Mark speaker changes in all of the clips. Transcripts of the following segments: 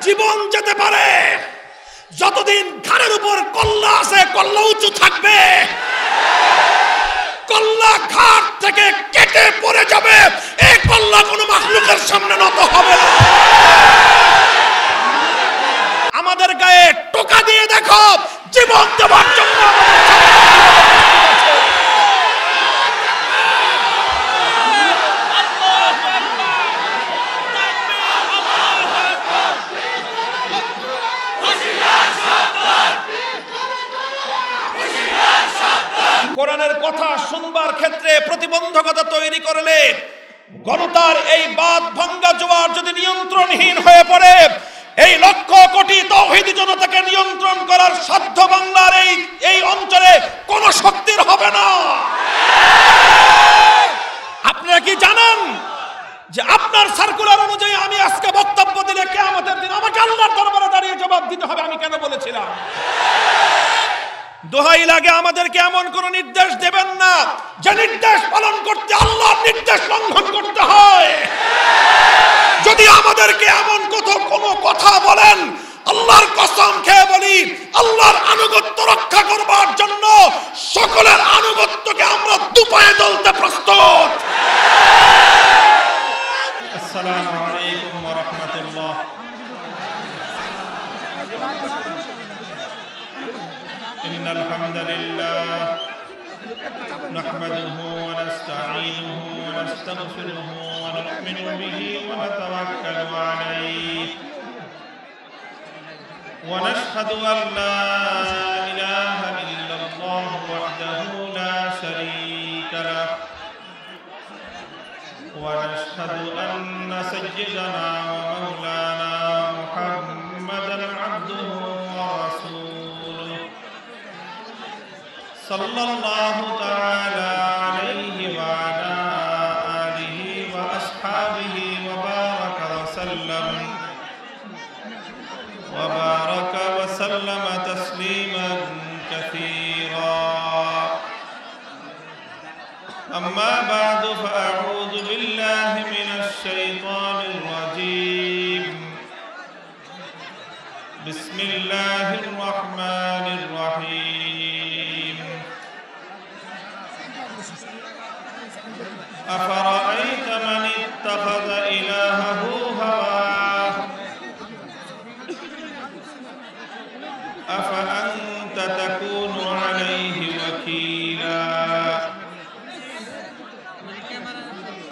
Speaker 1: জীবন যেতে পারে, যতদিন ঘাড়ের উপর কল্লা আছে কল্লা উঁচু থাকবে, কল্লা ঘাট থেকে কেটে পড়ে যাবে, এই কল্লা কোনো মাখলুকের সামনে নত হবে না। আমাদের গায়ে টোকা দিয়ে দেখো, জীবন দেওয়ার জন্য কোরআনের কথা শুনবার ক্ষেত্রে প্রতিবন্ধকতা তৈরি করলে, গণতার এই বাদ ভাঙ্গা জোয়ার যদি নিয়ন্ত্রণহীন হয়ে পড়ে, এই লক্ষ কোটি তাওহীদি জনতাকে নিয়ন্ত্রণ করার সাধ্য বাংলার এই অঞ্চলে কোন শক্তির হবে না। আপনারা কি জানেন যে আপনার সার্কুলার অনুযায়ী আমি আজকে বক্তব্য দিলে কিয়ামতের দিন আমাকে আল্লাহর দরবারে দাঁড়িয়ে জবাব দিতে হবে আমি কেন বলেছিলাম? দোহাই লাগে আমাদেরকে এমন কোন নির্দেশ দেবেন না যে নির্দেশ পালন করতে আল্লাহর নির্দেশ লঙ্ঘন করতে হয়। যদি আমাদেরকে এমন কোন কথা বলেন, আল্লাহর কসম খেয়ে বলি, আল্লাহর আনুগত্য রক্ষা করবার জন্য সকলের আনুগত্যকে আমরা দুপায়ে তুলতে প্রস্তুত। আসসালামু আলাইকুম ওয়া রাহমাতুল্লাহ। ইন্নাল হামদালিল্লাহ নাহমাদুহু ওয়া নাস্তাঈনুহু ওয়া নাস্তাগফিরুহু ওয়া নু'মিনু বিহি ওয়া নাতাওয়াক্কালু আলাইহি ওয়া নাশহাদু আন লা ইলাহা ইল্লাল্লাহু ওয়াহদাহু লা শারীকা লাহু ওয়া নাশহাদু আন্না সাইয়্যিদানা ওয়া মাওলানা মুহাম্মাদান আবদুহু ওয়া রাসূলুহু সাল্লাল্লাহু তাআলা আলাইহি ওয়া আলা আলিহি ওয়া আসহাবিহি ওয়া বারাকা ওয়া সাল্লামা তাসলিমান কাসীরা। أما بعد فأعوذ بالله من الشيطان الرجيم. بسم الله الرحمن الرحيم. أفرأيت من اتخذ إلهه هواه أفأنت تكون عليه وكيلا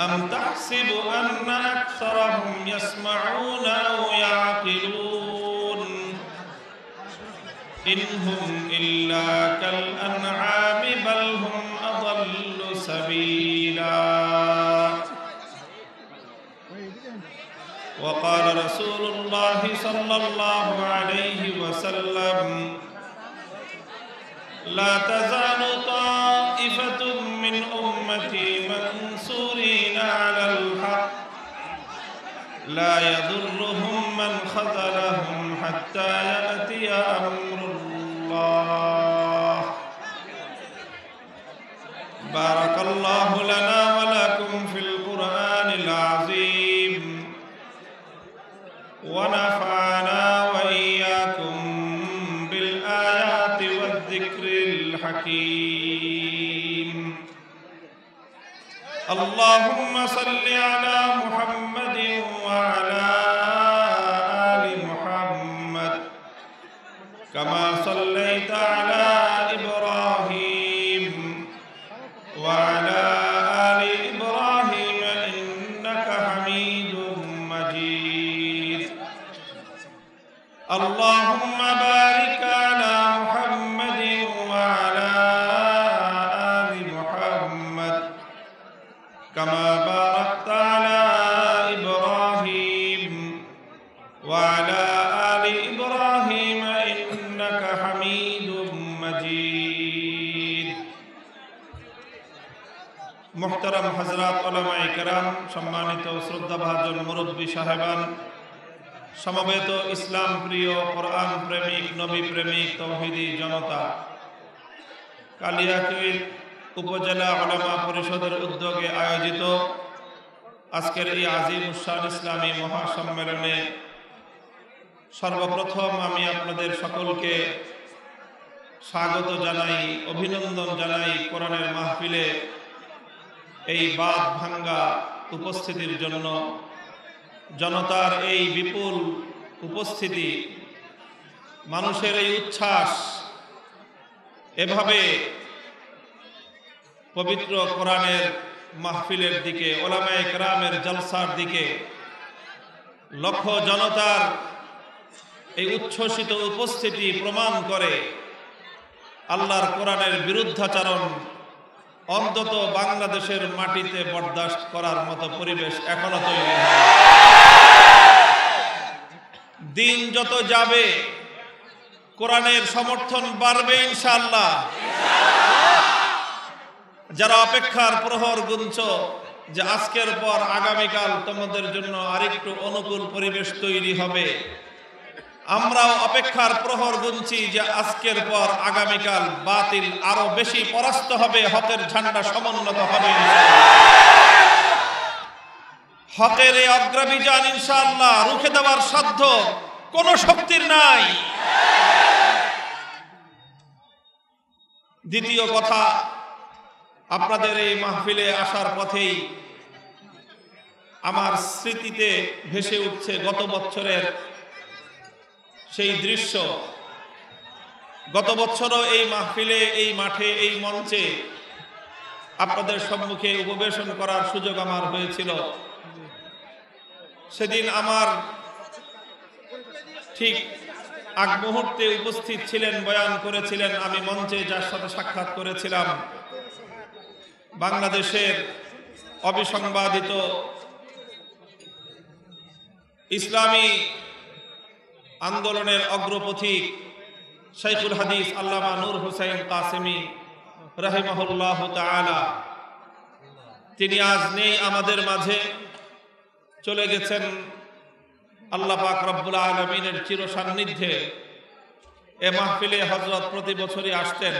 Speaker 1: أم تحسب أن أكثرهم يسمعون أو يعقلون إن هم إلا كالأنعام بل هم أضل سبيلا. وقال رسول الله صلى الله عليه وسلم لا تزال طائفة من أمتي منصورين على الحق لا يضرهم من خذلهم حتى يأتي أمر الله. بارك الله لنا ولكم في القرآن العظيم ونفعنا وإياكم بالآيات والذكر الحكيم. اللهم صل على محمد وعلى آل محمد كما صليت على إبراهيم وعلى آل إبراهيم إنك حميد مجيد. اللهم بارك على محمد وعلى آل محمد كما باركت على إبراهيم وعلى آل إبراهيم إنك حميد مجيد. محترم حضرات علماء کرام, সম্মানিত শ্রদ্ধাভাজন মুরব্বী সাহেবান, সমবেত ইসলাম প্রিয়, কোরআন প্রেমিক, নবী প্রেমিক তাওহীদি জনতা, কালিয়াকৈর উপজেলা উলামা পরিষদের উদ্যোগে আয়োজিত আজকের এই আজিম উস শান ইসলামী মহাসম্মেলনে সর্বপ্রথম আমি আপনাদের সকলকে স্বাগত জানাই, অভিনন্দন জানাই কোরআনের মাহফিলে এই বাদ ভাঙ্গা উপস্থিতির জন্য। জনতার এই বিপুল উপস্থিতি, মানুষের এই উচ্ছ্বাস, এভাবে পবিত্র কোরআনের মাহফিলের দিকে, ওলামায়ে কেরামের জলসার দিকে লক্ষ জনতার এই উচ্ছ্বসিত উপস্থিতি প্রমাণ করে আল্লাহর কোরআনের বিরুদ্ধাচরণ অন্তত বাংলাদেশের মাটিতে বরদাস্ত করার মতো পরিবেশ এখনো তৈরি হয়। দিন যত যাবে কোরআনের সমর্থন বাড়বে ইনশাআল্লাহ। যারা অপেক্ষার প্রহর গুনছ যে আজকের পর আগামীকাল তোমাদের জন্য আরেকটু অনুকূল পরিবেশ তৈরি হবে, আমরাও অপেক্ষার প্রহর গুনছি যে আজকের পর আগামীকাল বাতিল আরো বেশি পরাস্ত হবে, হকের ঝান্ডা সমুন্নত হবে। হকের এই অগ্রাভিযান ইনশাআল্লাহ রুখে দেওয়ার সাধ্য কোন শক্তির নাই। দ্বিতীয় কথা, আপনাদের এই মাহফিলে আসার পথেই আমার স্মৃতিতে ভেসে উঠছে গত বছরের সেই দৃশ্য। গত বছরও এই মাহফিলে, এই মাঠে, এই মঞ্চে আপনাদের সম্মুখে উপবেশন করার সুযোগ আমার হয়েছিল। সেদিন আমার ঠিক আগ মুহূর্তে উপস্থিত ছিলেন, বয়ান করেছিলেন, আমি মঞ্চে যার সাথে সাক্ষাৎ করেছিলাম বাংলাদেশের অবিসংবাদিত ইসলামী আন্দোলনের অগ্রপথিক শাইখুল হাদিস আল্লামা নূর হোসেন কাসেমি রাহিমাহুল্লাহ তাআলা। তিনি আজ নেই আমাদের মাঝে, চলে গেছেন আল্লাহ পাক রব্বুল আলামিনের চির সান্নিধ্যে। এ মাহফিলে হযরত প্রতি বছরই আসতেন।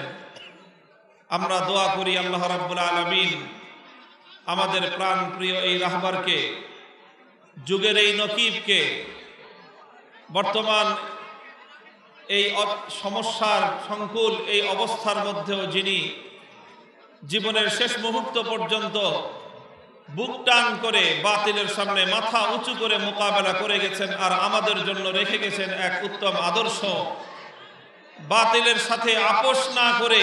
Speaker 1: আমরা দোয়া করি আল্লাহ রাব্বুল আলামিন আমাদের প্রাণ প্রিয় এই রাহবারকে, যুগের এই নকিবকে, বর্তমান এই সমস্যার সংকুল এই অবস্থার মধ্যেও যিনি জীবনের শেষ মুহূর্ত পর্যন্ত বুক টান করে বাতিলের সামনে মাথা উঁচু করে মোকাবেলা করে গেছেন আর আমাদের জন্য রেখে গেছেন এক উত্তম আদর্শ। বাতিলের সাথে আপোষ না করে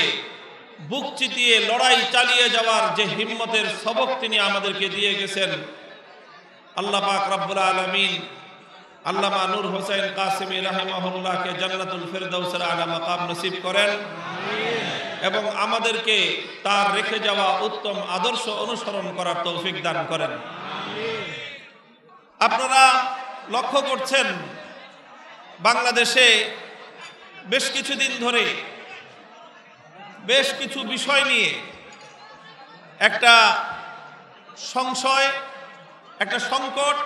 Speaker 1: বুক চিতিয়ে লড়াই চালিয়ে যাওয়ার যে হিম্মতের সবক তিনি আমাদেরকে দিয়ে গেছেন, আল্লাহ পাক রব্বুল আলামিন আল্লামা নূর হোসেন কাসেমি রাহিমাহুল্লাহকে জান্নাতুল ফেরদাউসের আলা মাকাম নসিব করেন এবং আমাদেরকে তার রেখে যাওয়া উত্তম আদর্শ অনুসরণ করার তৌফিক দান করেন। আপনারা লক্ষ্য করছেন বাংলাদেশে বেশ কিছুদিন ধরে বেশ কিছু বিষয় নিয়ে একটা সংশয়, একটা সংকট,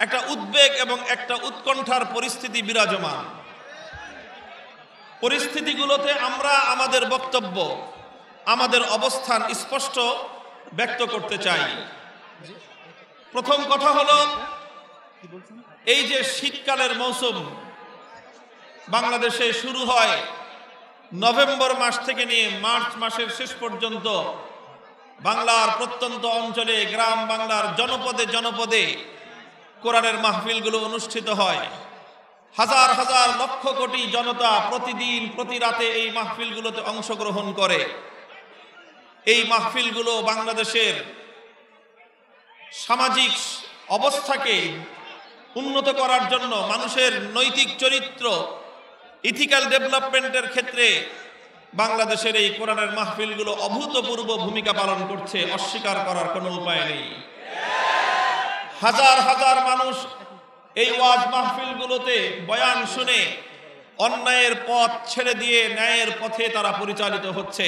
Speaker 1: একটা উদ্বেগ এবং একটা উৎকণ্ঠার পরিস্থিতি বিরাজমান। পরিস্থিতিগুলোতে আমরা আমাদের বক্তব্য, আমাদের অবস্থান স্পষ্ট ব্যক্ত করতে চাই। প্রথম কথা হলো, এই যে শীতকালের মৌসুম বাংলাদেশে শুরু হয় নভেম্বর মাস থেকে নিয়ে মার্চ মাসের শেষ পর্যন্ত, বাংলার প্রত্যন্ত অঞ্চলে, গ্রাম বাংলার জনপদে জনপদে কোরআনের মাহফিলগুলো অনুষ্ঠিত হয়। হাজার হাজার লক্ষ কোটি জনতা প্রতিদিন প্রতি রাতে এই মাহফিলগুলোতে অংশগ্রহণ করে। এই মাহফিলগুলো বাংলাদেশের সামাজিক অবস্থাকে উন্নত করার জন্য, মানুষের নৈতিক চরিত্র, ইথিক্যাল ডেভেলপমেন্টের ক্ষেত্রে বাংলাদেশের এই কোরআনের মাহফিলগুলো অভূতপূর্ব ভূমিকা পালন করছে, অস্বীকার করার কোনো উপায় নেই। হাজার হাজার মানুষ এই ওয়াজ মাহফিলগুলোতে বয়ান শুনে অন্যায়ের পথ ছেড়ে দিয়ে ন্যায়ের পথে তারা পরিচালিত হচ্ছে।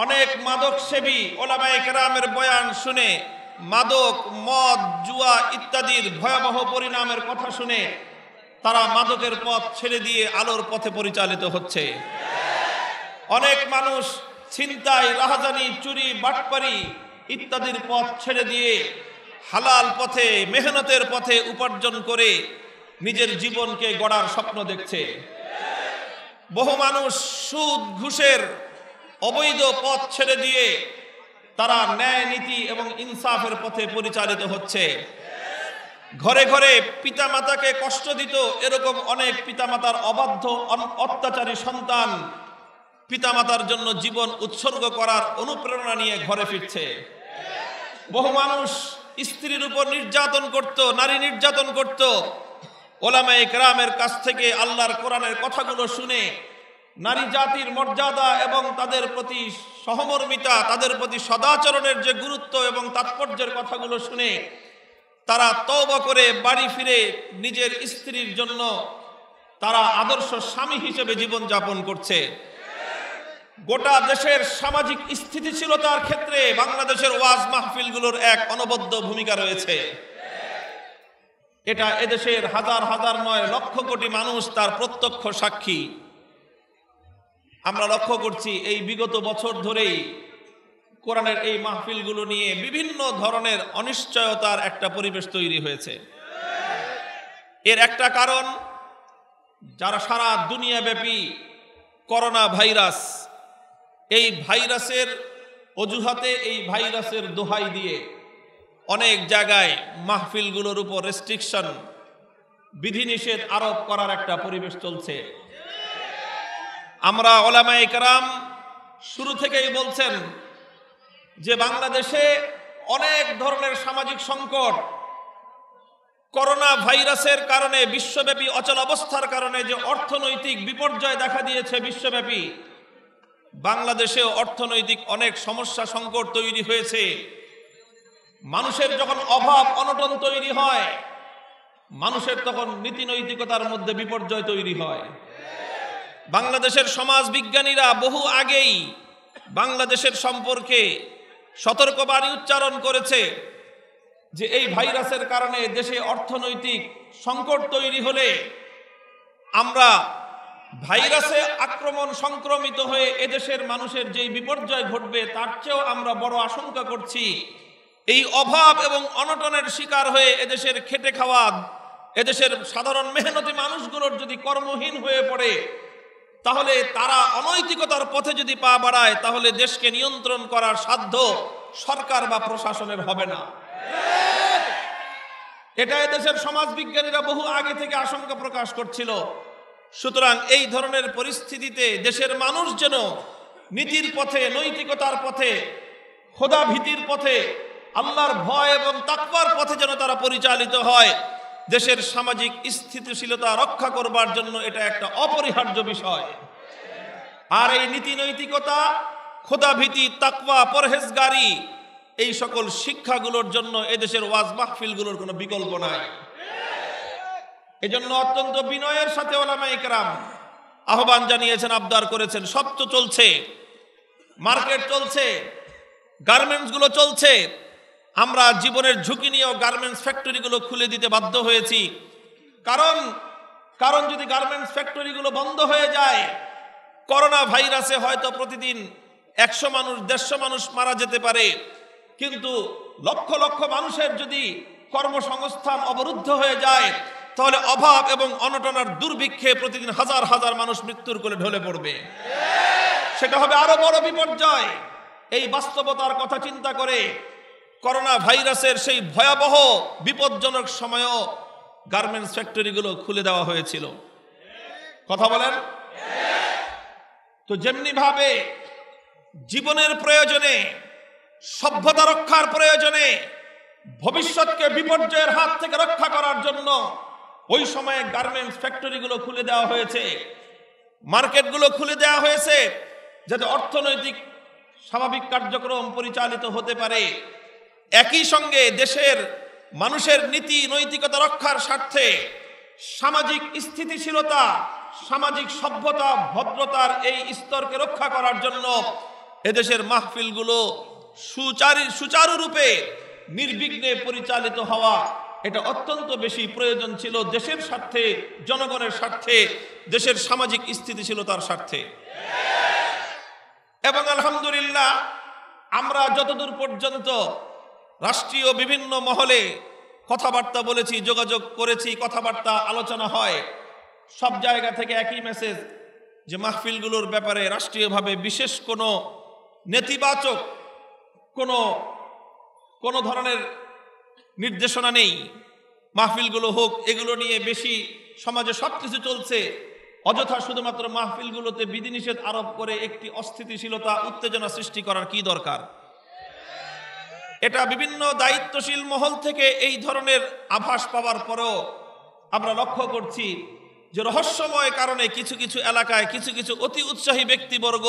Speaker 1: অনেক মাদক সেবী ওলামায়ে কেরামের বয়ান শুনে মাদক, মদ, জুয়া ইত্যাদির ভয়াবহ পরিণামের কথা শুনে তারা মাদকের পথ ছেড়ে দিয়ে আলোর পথে পরিচালিত হচ্ছে। অনেক মানুষ ছিনতাই, রাহাজানি, চুরি, বাটপারি ইত্যাদির পথ ছেড়ে দিয়ে হালাল পথে, মেহনতের পথে উপার্জন করে নিজের জীবনকে গড়ার স্বপ্ন দেখছে। বহু মানুষ সুদ ঘুষের অবৈধ পথ ছেড়ে দিয়ে তারা ন্যায় নীতি এবং ইনসাফের পথে পরিচালিত হচ্ছে। ঘরে ঘরে পিতামাতাকে কষ্ট দিত এরকম অনেক পিতামাতার অবাধ্য অত্যাচারী সন্তান পিতামাতার জন্য জীবন উৎসর্গ করার অনুপ্রেরণা নিয়ে ঘরে ফিরছে। বহু মানুষ স্ত্রীর উপর নির্যাতন করত, নারী নির্যাতন করত। ওলামায়ে কেরামের কাছ থেকে আল্লাহর কোরআনের কথাগুলো শুনে নারী জাতির মর্যাদা এবং তাদের প্রতি সহমর্মিতা, তাদের প্রতি সদাচরণের যে গুরুত্ব এবং তাৎপর্যের কথাগুলো শুনে তারা তওবা করে বাড়ি ফিরে নিজের স্ত্রীর জন্য তারা আদর্শ স্বামী হিসেবে জীবন যাপন করছে। গোটা দেশের সামাজিক স্থিতিশীলতার ক্ষেত্রে বাংলাদেশের ওয়াজ মাহফিলগুলোর এক অনবদ্য ভূমিকা রয়েছে। এটা এদেশের হাজার হাজার নয় লক্ষ কোটি মানুষ তার প্রত্যক্ষ সাক্ষী। আমরা লক্ষ্য করছি এই বিগত বছর ধরেই কোরআনের এই মাহফিলগুলো নিয়ে বিভিন্ন ধরনের অনিশ্চয়তার একটা পরিবেশ তৈরি হয়েছে। এর একটা কারণ, যারা সারা দুনিয়াব্যাপী করোনা ভাইরাস, এই ভাইরাসের অজুহাতে, এই ভাইরাসের দোহাই দিয়ে অনেক জায়গায় মাহফিলগুলোর উপর রেস্ট্রিকশন, বিধিনিষেধ আরোপ করার একটা পরিবেশ চলছে। আমরা ওলামায়ে কেরাম শুরু থেকেই বলছেন যে বাংলাদেশে অনেক ধরনের সামাজিক সংকট, করোনা ভাইরাসের কারণে বিশ্বব্যাপী অচল অবস্থার কারণে যে অর্থনৈতিক বিপর্যয় দেখা দিয়েছে বিশ্বব্যাপী, বাংলাদেশেও অর্থনৈতিক অনেক সমস্যা সংকট তৈরি হয়েছে। মানুষের যখন অভাব অনটন তৈরি হয়, মানুষের তখন নীতি নৈতিকতার মধ্যে বিপর্যয় তৈরি হয়। বাংলাদেশের সমাজ বিজ্ঞানীরা বহু আগেই বাংলাদেশের সম্পর্কে সতর্কবাণী উচ্চারণ করেছে যে এই ভাইরাসের কারণে দেশে অর্থনৈতিক সংকট তৈরি হলে আমরা ভাইরাসে আক্রমণ সংক্রমিত হয়ে এদেশের মানুষের যেই বিপর্যয় ঘটবে তার চেয়েও আমরা বড় আশঙ্কা করছি এই অভাব এবং অনটনের শিকার হয়ে এদেশের খেটে খাওয়া, এদেশের সাধারণ মেহনতি মানুষগুলোর যদি কর্মহীন হয়ে পড়ে, তাহলে তারা অনৈতিকতার পথে যদি পা বাড়ায়, তাহলে দেশকে নিয়ন্ত্রণ করার সাধ্য সরকার বা প্রশাসনের হবে না। এটা এদেশের সমাজ বিজ্ঞানীরা বহু আগে থেকে আশঙ্কা প্রকাশ করছিল। সুতরাং এই ধরনের পরিস্থিতিতে দেশের মানুষ যেন নীতির পথে, নৈতিকতার পথে, খোদা ভীতির পথে, আল্লাহর ভয় এবং তাকওয়ার পথে যেন তারা পরিচালিত হয়, দেশের সামাজিক স্থিতিশীলতা রক্ষা করবার জন্য এটা একটা অপরিহার্য বিষয়। আর এই নীতি নৈতিকতা, খোদা ভীতি, তাকওয়া, পরহেজগারি, এই সকল শিক্ষাগুলোর জন্য এদেশের ওয়াজ মাহফিলগুলোর কোনো বিকল্প নাই। এজন্য অত্যন্ত বিনয়ের সাথে ওলামায়ে কেরাম আহ্বান জানিয়েছেন, আবদার করেছেন। সব তো চলছে, মার্কেট চলছে, গার্মেন্টস গুলো চলছে, আমরা জীবনের ঝুঁকি নিয়েও গার্মেন্টস ফ্যাক্টরিগুলো খুলে দিতে বাধ্য হয়েছি। কারণ যদি গার্মেন্টস ফ্যাক্টরিগুলো বন্ধ হয়ে যায়, করোনা ভাইরাসে হয়তো প্রতিদিন 100 মানুষ, 150 মানুষ মারা যেতে পারে, কিন্তু লক্ষ লক্ষ মানুষের যদি কর্মসংস্থান অবরুদ্ধ হয়ে যায়, তাহলে অভাব এবং অনটনার দুর্ভিক্ষে প্রতিদিন হাজার হাজার মানুষ মৃত্যুর কোলে ঢলে পড়বে। সেটা হবে আরো বড় বিপর্যয়। এই বাস্তবতার কথা চিন্তা করে করোনা ভাইরাসের সেই ভয়াবহ বিপজ্জনক সময়ও গার্মেন্টস ফ্যাক্টরিগুলো খুলে দেওয়া হয়েছিল। কথা বলেন তো। যেমনি ভাবে জীবনের প্রয়োজনে, সভ্যতা রক্ষার প্রয়োজনে, ভবিষ্যৎকে বিপর্যয়ের হাত থেকে রক্ষা করার জন্য ওই সময়ে গার্মেন্টস ফ্যাক্টরিগুলো খুলে দেওয়া হয়েছে, মার্কেটগুলো খুলে দেওয়া হয়েছে, যাতে অর্থনৈতিক স্বাভাবিক কার্যক্রম পরিচালিত হতে পারে। একই সঙ্গে দেশের মানুষের নীতি নৈতিকতা রক্ষার স্বার্থে সামাজিক স্থিতিশীলতা, সামাজিক সভ্যতা, ভদ্রতার এই স্তরকে রক্ষা করার জন্য এদেশের মাহফিলগুলো সুচারুরূপে নির্বিঘ্নে পরিচালিত হওয়া এটা অত্যন্ত বেশি প্রয়োজন ছিল দেশের স্বার্থে, জনগণের স্বার্থে, দেশের সামাজিক স্থিতিশীলতার স্বার্থে। এবং আলহামদুলিল্লাহ, আমরা যতদূর পর্যন্ত রাষ্ট্রীয় বিভিন্ন মহলে কথাবার্তা বলেছি, যোগাযোগ করেছি, কথাবার্তা আলোচনা হয়, সব জায়গা থেকে একই মেসেজ যে মাহফিলগুলোর ব্যাপারে রাষ্ট্রীয়ভাবে বিশেষ কোনো নেতিবাচক কোনো ধরনের নির্দেশনা নেই। মাহফিলগুলো হোক, এগুলো নিয়ে বেশি সমাজে সব কিছু চলছে, অযথা শুধুমাত্র মাহফিলগুলোতে বিধিনিষেধ আরোপ করে একটি অস্থিতিশীলতা, উত্তেজনা সৃষ্টি করার কি দরকার? এটা বিভিন্ন দায়িত্বশীল মহল থেকে এই ধরনের আভাস পাওয়ার পরেও আমরা লক্ষ্য করছি যে রহস্যময় কারণে কিছু কিছু এলাকায় কিছু কিছু অতি উৎসাহী ব্যক্তিবর্গ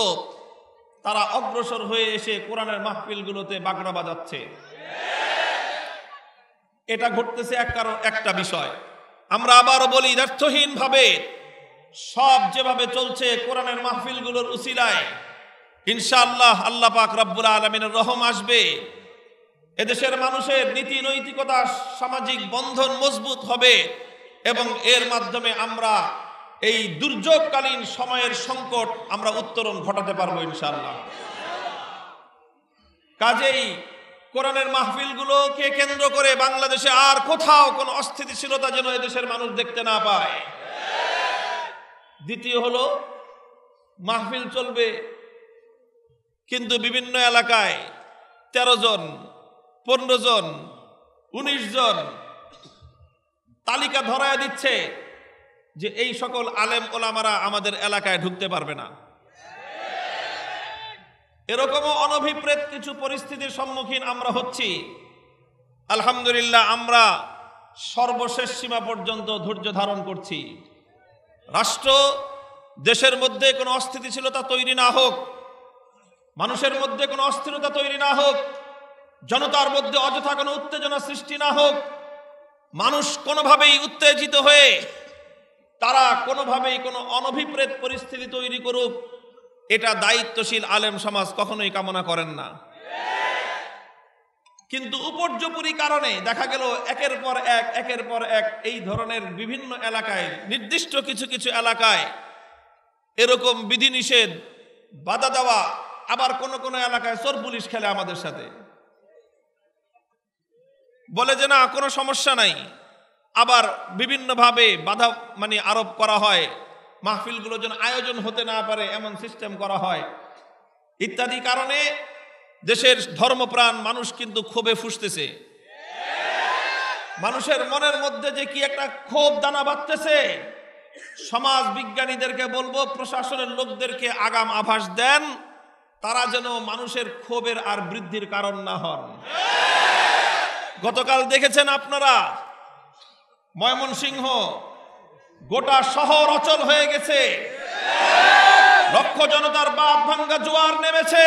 Speaker 1: তারা অগ্রসর হয়ে এসে কোরআনের মাহফিলগুলোতে বাগড়া বাজাচ্ছে। এটা ঘটতেছে একটা বিষয়। আমরা আবারও বলি, দ্ব্যর্থহীনভাবে সব যেভাবে চলছে কোরআনের মাহফিলগুলোর উসিলায় ইনশাআল্লাহ আল্লাহ পাক রব্বুল আলামিনের রহম আসবে। এদেশের মানুষের নীতি নৈতিকতা, সামাজিক বন্ধন মজবুত হবে এবং এর মাধ্যমে আমরা এই দুর্যোগকালীন সময়ের সংকট আমরা উত্তরণ ঘটাতে পারবো ইনশাআল্লাহ। কাজেই কোরআনের মাহফিলগুলোকে কেন্দ্র করে বাংলাদেশে আর কোথাও কোনো অস্থিতিশীলতা যেন এদেশের মানুষ দেখতে না পায়। দ্বিতীয় হলো, মাহফিল চলবে কিন্তু বিভিন্ন এলাকায় 13 জন, 15 জন, 19 জন তালিকা ধরায় দিচ্ছে যে এই সকল আলেম ওলামারা আমাদের এলাকায় ঢুকতে পারবে না। এরকমও অনভিপ্রেত কিছু পরিস্থিতির সম্মুখীন আমরা হচ্ছি। আলহামদুলিল্লাহ, আমরা সর্বশেষ সীমা পর্যন্ত ধৈর্য ধারণ করছি। রাষ্ট্র, দেশের মধ্যে কোনো অস্থিতিশীলতা তৈরি না হোক, মানুষের মধ্যে কোনো অস্থিরতা তৈরি না হোক, জনতার মধ্যে অযথা কোনো উত্তেজনা সৃষ্টি না হোক, মানুষ কোনোভাবেই উত্তেজিত হয়ে তারা কোনোভাবেই কোনো অনভিপ্রেত পরিস্থিতি তৈরি করুক, এটা দায়িত্বশীল আলেম সমাজ কখনোই কামনা করেন না। কিন্তু উপর্যুপরি কারণে দেখা গেল একের পর এক এই ধরনের বিভিন্ন এলাকায়, নির্দিষ্ট কিছু কিছু এলাকায় এরকম বিধিনিষেধ, বাধা দেওয়া, আবার কোন এলাকায় চোর পুলিশ খেলে আমাদের সাথে, বলে যে না কোনো সমস্যা নাই, আবার বিভিন্নভাবে বাধা আরোপ করা হয়, মাহফিলগুলো যেন আয়োজন হতে না পারে এমন সিস্টেম করা হয় ইত্যাদি কারণে দেশের ধর্মপ্রাণ মানুষ কিন্তু ক্ষোভে ফুঁসতেছে। মানুষের মনের মধ্যে যে কি একটা ক্ষোভ দানা বাঁধতেছে, সমাজ বিজ্ঞানীদেরকে বলবো, প্রশাসনের লোকদেরকে আগাম আভাস দেন, তারা যেন মানুষের ক্ষোভের আর বৃদ্ধির কারণ না হন। গতকাল দেখেছেন আপনারা, ময়মনসিংহ গোটা শহর অচল হয়ে গেছে, লক্ষ জনতার বাঁধ ভাঙ্গা জোয়ার নেমেছে।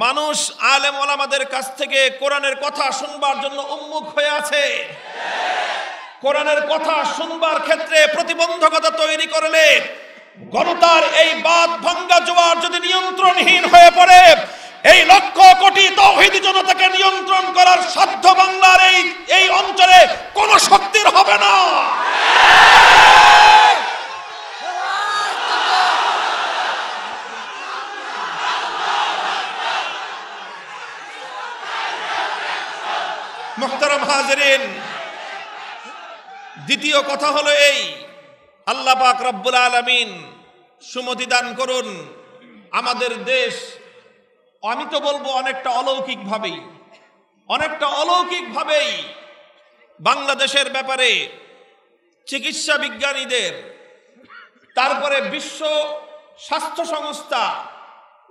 Speaker 1: মানুষ আলেম ওলামাদের কাছ থেকে কোরআনের কথা শুনবার জন্য উন্মুখ হয়ে আছে। কোরআনের কথা শুনবার ক্ষেত্রে প্রতিবন্ধকতা তৈরি করলে গণতার এই বাঁধ ভাঙ্গা জোয়ার যদি নিয়ন্ত্রণহীন হয়ে পড়ে, এই লক্ষ কোটি তাওহীদি জনতাকে নিয়ন্ত্রণ করার সাধ্য বাংলার এই অঞ্চলে কোন শক্তির হবে না। মুহতারাম হাজিরিন, দ্বিতীয় কথা হলো এই, আল্লাহ পাক রব্বুল আলামিন সুমতি দান করুন আমাদের দেশ, আমি তো বলবো অনেকটা অলৌকিকভাবেই বাংলাদেশের ব্যাপারে চিকিৎসা বিজ্ঞানীদের, তারপরে বিশ্ব স্বাস্থ্য সংস্থা,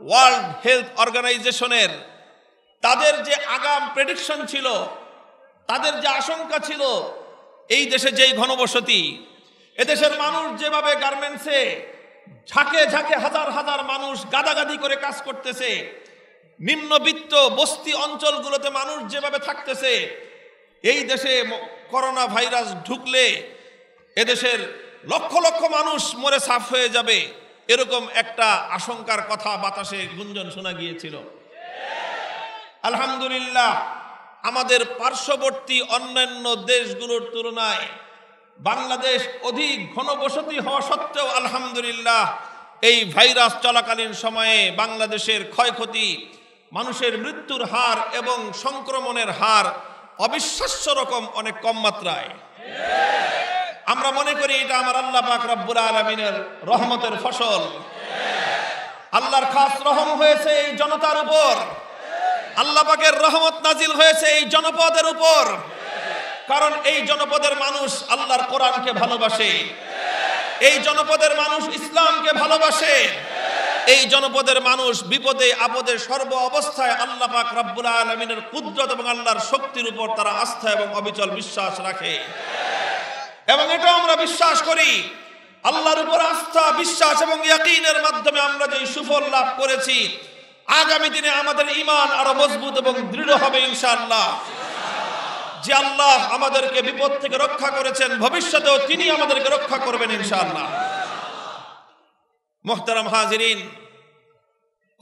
Speaker 1: ওয়ার্ল্ড হেলথ অর্গানাইজেশনের তাদের যে আগাম প্রেডিকশন ছিল, তাদের যে আশঙ্কা ছিল, এই দেশে যেই ঘনবসতি, এদেশের মানুষ যেভাবে গার্মেন্টসে ঝাঁকে ঝাঁকে হাজার হাজার মানুষ গাদাগাদি করে কাজ করতেছে, নিম্নবিত্ত বস্তি অঞ্চলগুলোতে মানুষ যেভাবে থাকতেছে, এই দেশে করোনা ভাইরাস ঢুকলে এদেশের লক্ষ লক্ষ মানুষ মরে সাফ হয়ে যাবে, এরকম একটা আশঙ্কার কথা বাতাসে গুঞ্জন শোনা গিয়েছিল। আলহামদুলিল্লাহ, আমাদের পার্শ্ববর্তী অন্যান্য দেশগুলোর তুলনায় বাংলাদেশ অধিক ঘনবসতি হওয়া সত্ত্বেও আলহামদুলিল্লাহ এই ভাইরাস চলাকালীন সময়ে বাংলাদেশের ক্ষয়ক্ষতি, মানুষের মৃত্যুর হার এবং সংক্রমণের হার অবিশ্বাস্য রকম অনেক কম মাত্রায়। আমরা মনে করি এটা আমার আল্লাহ পাক রব্বুল আলামিনের রহমতের ফসল। আল্লাহর খাস রহম হয়েছে এই জনতার উপর, আল্লাহ পাকের রহমত নাজিল হয়েছে এই জনপদের উপর, কারণ এই জনপদের মানুষ আল্লাহর কোরআনকে ভালোবাসে, এই জনপদের মানুষ ইসলামকে ভালোবাসে, এই জনপদের মানুষ বিপদে আপদে সর্ব অবস্থায় আল্লাহ পাক রব্বুল আলামিনের কুদরত এবং আল্লাহর শক্তির উপর তারা আস্থা এবং অবিচল বিশ্বাস রাখে। এবং এটা আমরা বিশ্বাস করি, আল্লাহর উপর আস্থা বিশ্বাস এবং ইয়াকিনের মাধ্যমে আমরা যে সুফল লাভ করেছি, আগামী দিনে আমাদের ঈমান আরো মজবুত এবং দৃঢ় হবে ইনশাআল্লাহ। যে আল্লাহ আমাদেরকে বিপদ থেকে রক্ষা করেছেন, ভবিষ্যতেও তিনি আমাদেরকে রক্ষা করবেন ইনশাআল্লাহ। মুহতারাম হাজিরিন,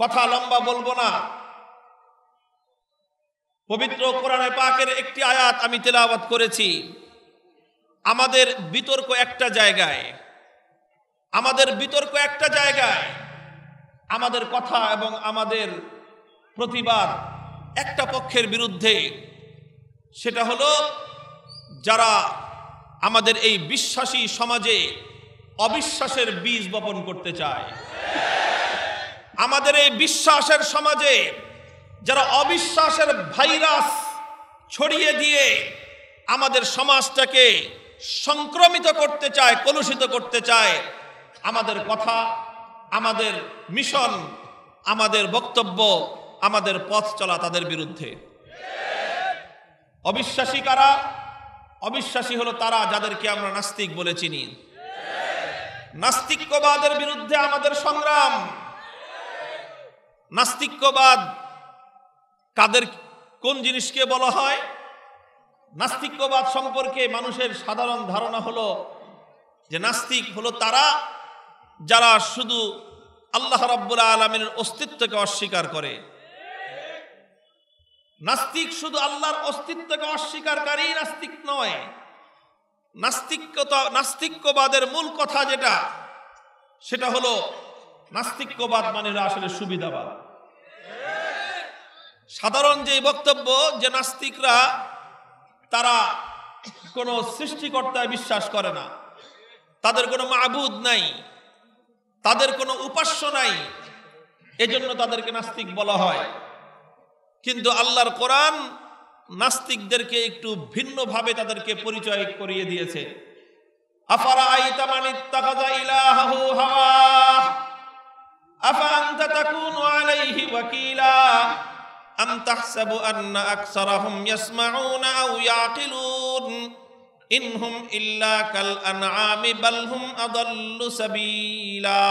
Speaker 1: কথা লম্বা বলবো না। পবিত্র কোরআনে পাকের একটি আয়াত আমি তেলাওয়াত করেছি। আমাদের বিতর্ক একটা জায়গায়, আমাদের বিতর্ক একটা জায়গায়, আমাদের কথা এবং আমাদের প্রতিবাদ একটা পক্ষের বিরুদ্ধে। সেটা হলো যারা আমাদের এই বিশ্বাসী সমাজে অবিশ্বাসের বীজ বপন করতে চায়। আমাদের এই বিশ্বাসের সমাজে যারা অবিশ্বাসের ভাইরাস ছড়িয়ে দিয়ে আমাদের সমাজটাকে সংক্রমিত করতে চায়, কলুষিত করতে চায়, আমাদের কথা, আমাদের মিশন, আমাদের বক্তব্য, আমাদের পথ চলা তাদের বিরুদ্ধে। অবিশ্বাসী কারা? অবিশ্বাসী হলো তারা যাদেরকে আমরা নাস্তিক বলে চিনি। নাস্তিক্যবাদের বিরুদ্ধে আমাদের সংগ্রাম। নাস্তিক্যবাদ কাদের, কোন জিনিসকে বলা হয়? নাস্তিক্যবাদ সম্পর্কে মানুষের সাধারণ ধারণা হলো যে নাস্তিক হলো তারা যারা শুধু আল্লাহ রাব্বুল আলামিনের অস্তিত্বকে অস্বীকার করে। নাস্তিক শুধু আল্লাহর অস্তিত্বকে অস্বীকারী নাস্তিক নয়। নাস্তিক্যবাদের মূল কথা যেটা, সেটা হলো নাস্তিক্যবাদ মানে আসলে সুবিধাবাদ। সাধারণ যে বক্তব্য যে নাস্তিকরা তারা কোনো সৃষ্টিকর্তায় বিশ্বাস করে না, তাদের কোনো মাবুদ নাই, তাদের কোনো উপাস্য নাই, এজন্য তাদেরকে নাস্তিক বলা হয়। কিন্তু আল্লাহর কোরআন নাস্তিকদেরকে একটু ভিন্নভাবে তাদেরকে পরিচয় করিয়ে দিয়েছে। আফারাআইতা মান ইত্তাখাযা ইলাহাহু হাওয়াহ আফা আনতা তাকুনু আলাইহি ওয়াকিলা আম তাহসাবু আন্না আকসারাহুম ইয়াসমাউনা আও ইয়াকিলুন ইনহুম ইল্লা কাল আনআমি বাল হুম আদাল্লু সাবিলা।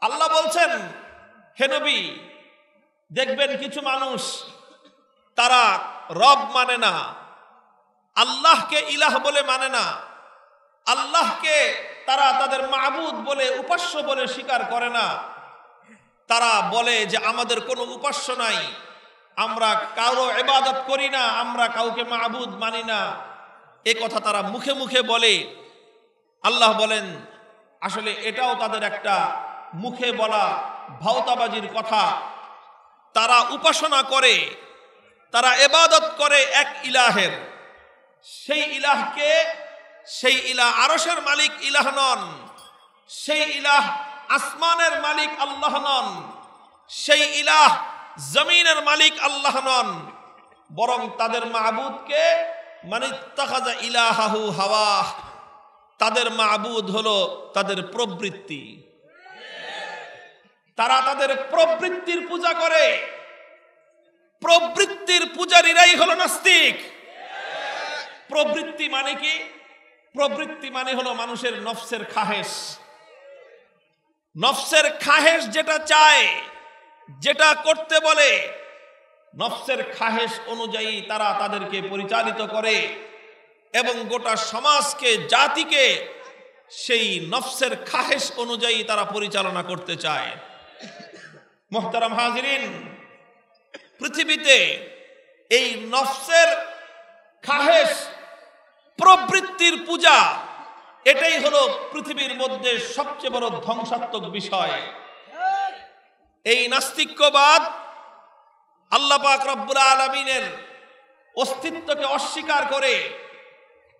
Speaker 1: আল্লাহ বলছেন, হে নবী, দেখবেন কিছু মানুষ তারা রব মানে না, আল্লাহকে ইলাহ বলে মানে না, আল্লাহকে তারা তাদের মাবুদ বলে, উপাস্য বলে স্বীকার করে না। তারা বলে যে আমাদের কোনো উপাস্য নাই, আমরা কারো ইবাদত করি না, আমরা কাউকে মাবুদ মানি না। এ কথা তারা মুখে মুখে বলে। আল্লাহ বলেন আসলে এটাও তাদের একটা মুখে বলা ভাওতাবাজির কথা। তারা উপাসনা করে, তারা ইবাদত করে এক ইলাহের। সেই ইলাহকে, সেই ইলাহ আরশের মালিক ইলাহ নন, সেই ইলাহ আসমানের মালিক আল্লাহ নন, সেই ইলাহ জমিনের মালিক আল্লাহ নন, বরং তাদের মাবুদকে মানিত্তাখাযা ইলাহাহু হাওয়াহ, তাদের মাবুদ হলো তাদের প্রবৃত্তি। তারা তাদের প্রবৃত্তির পূজা করে। প্রবৃত্তির পূজারীরাই হলো নাস্তিক। প্রবৃত্তি মানে কি? প্রবৃত্তি মানে হলো মানুষের নফসের খাহেশ। নফসের খাহেশ যেটা চায়, যেটা করতে বলে, নফসের খাহেশ অনুযায়ী তারা তাদেরকে পরিচালিত করে এবং গোটা সমাজকে, জাতিকে সেই নফসের খাহেশ অনুযায়ী তারা পরিচালনা করতে চায়। মুহতারাম হাজিরিন, পৃথিবীতে এই নফসের খাহেশ, প্রবৃত্তির পূজা, এটাই হলো পৃথিবীর মধ্যে সবচেয়ে বড় ধ্বংসাত্মক বিষয়। এই নাস্তিক্যবাদ আল্লাহ পাক রব্বুল আলামিনের অস্তিত্বকে অস্বীকার করে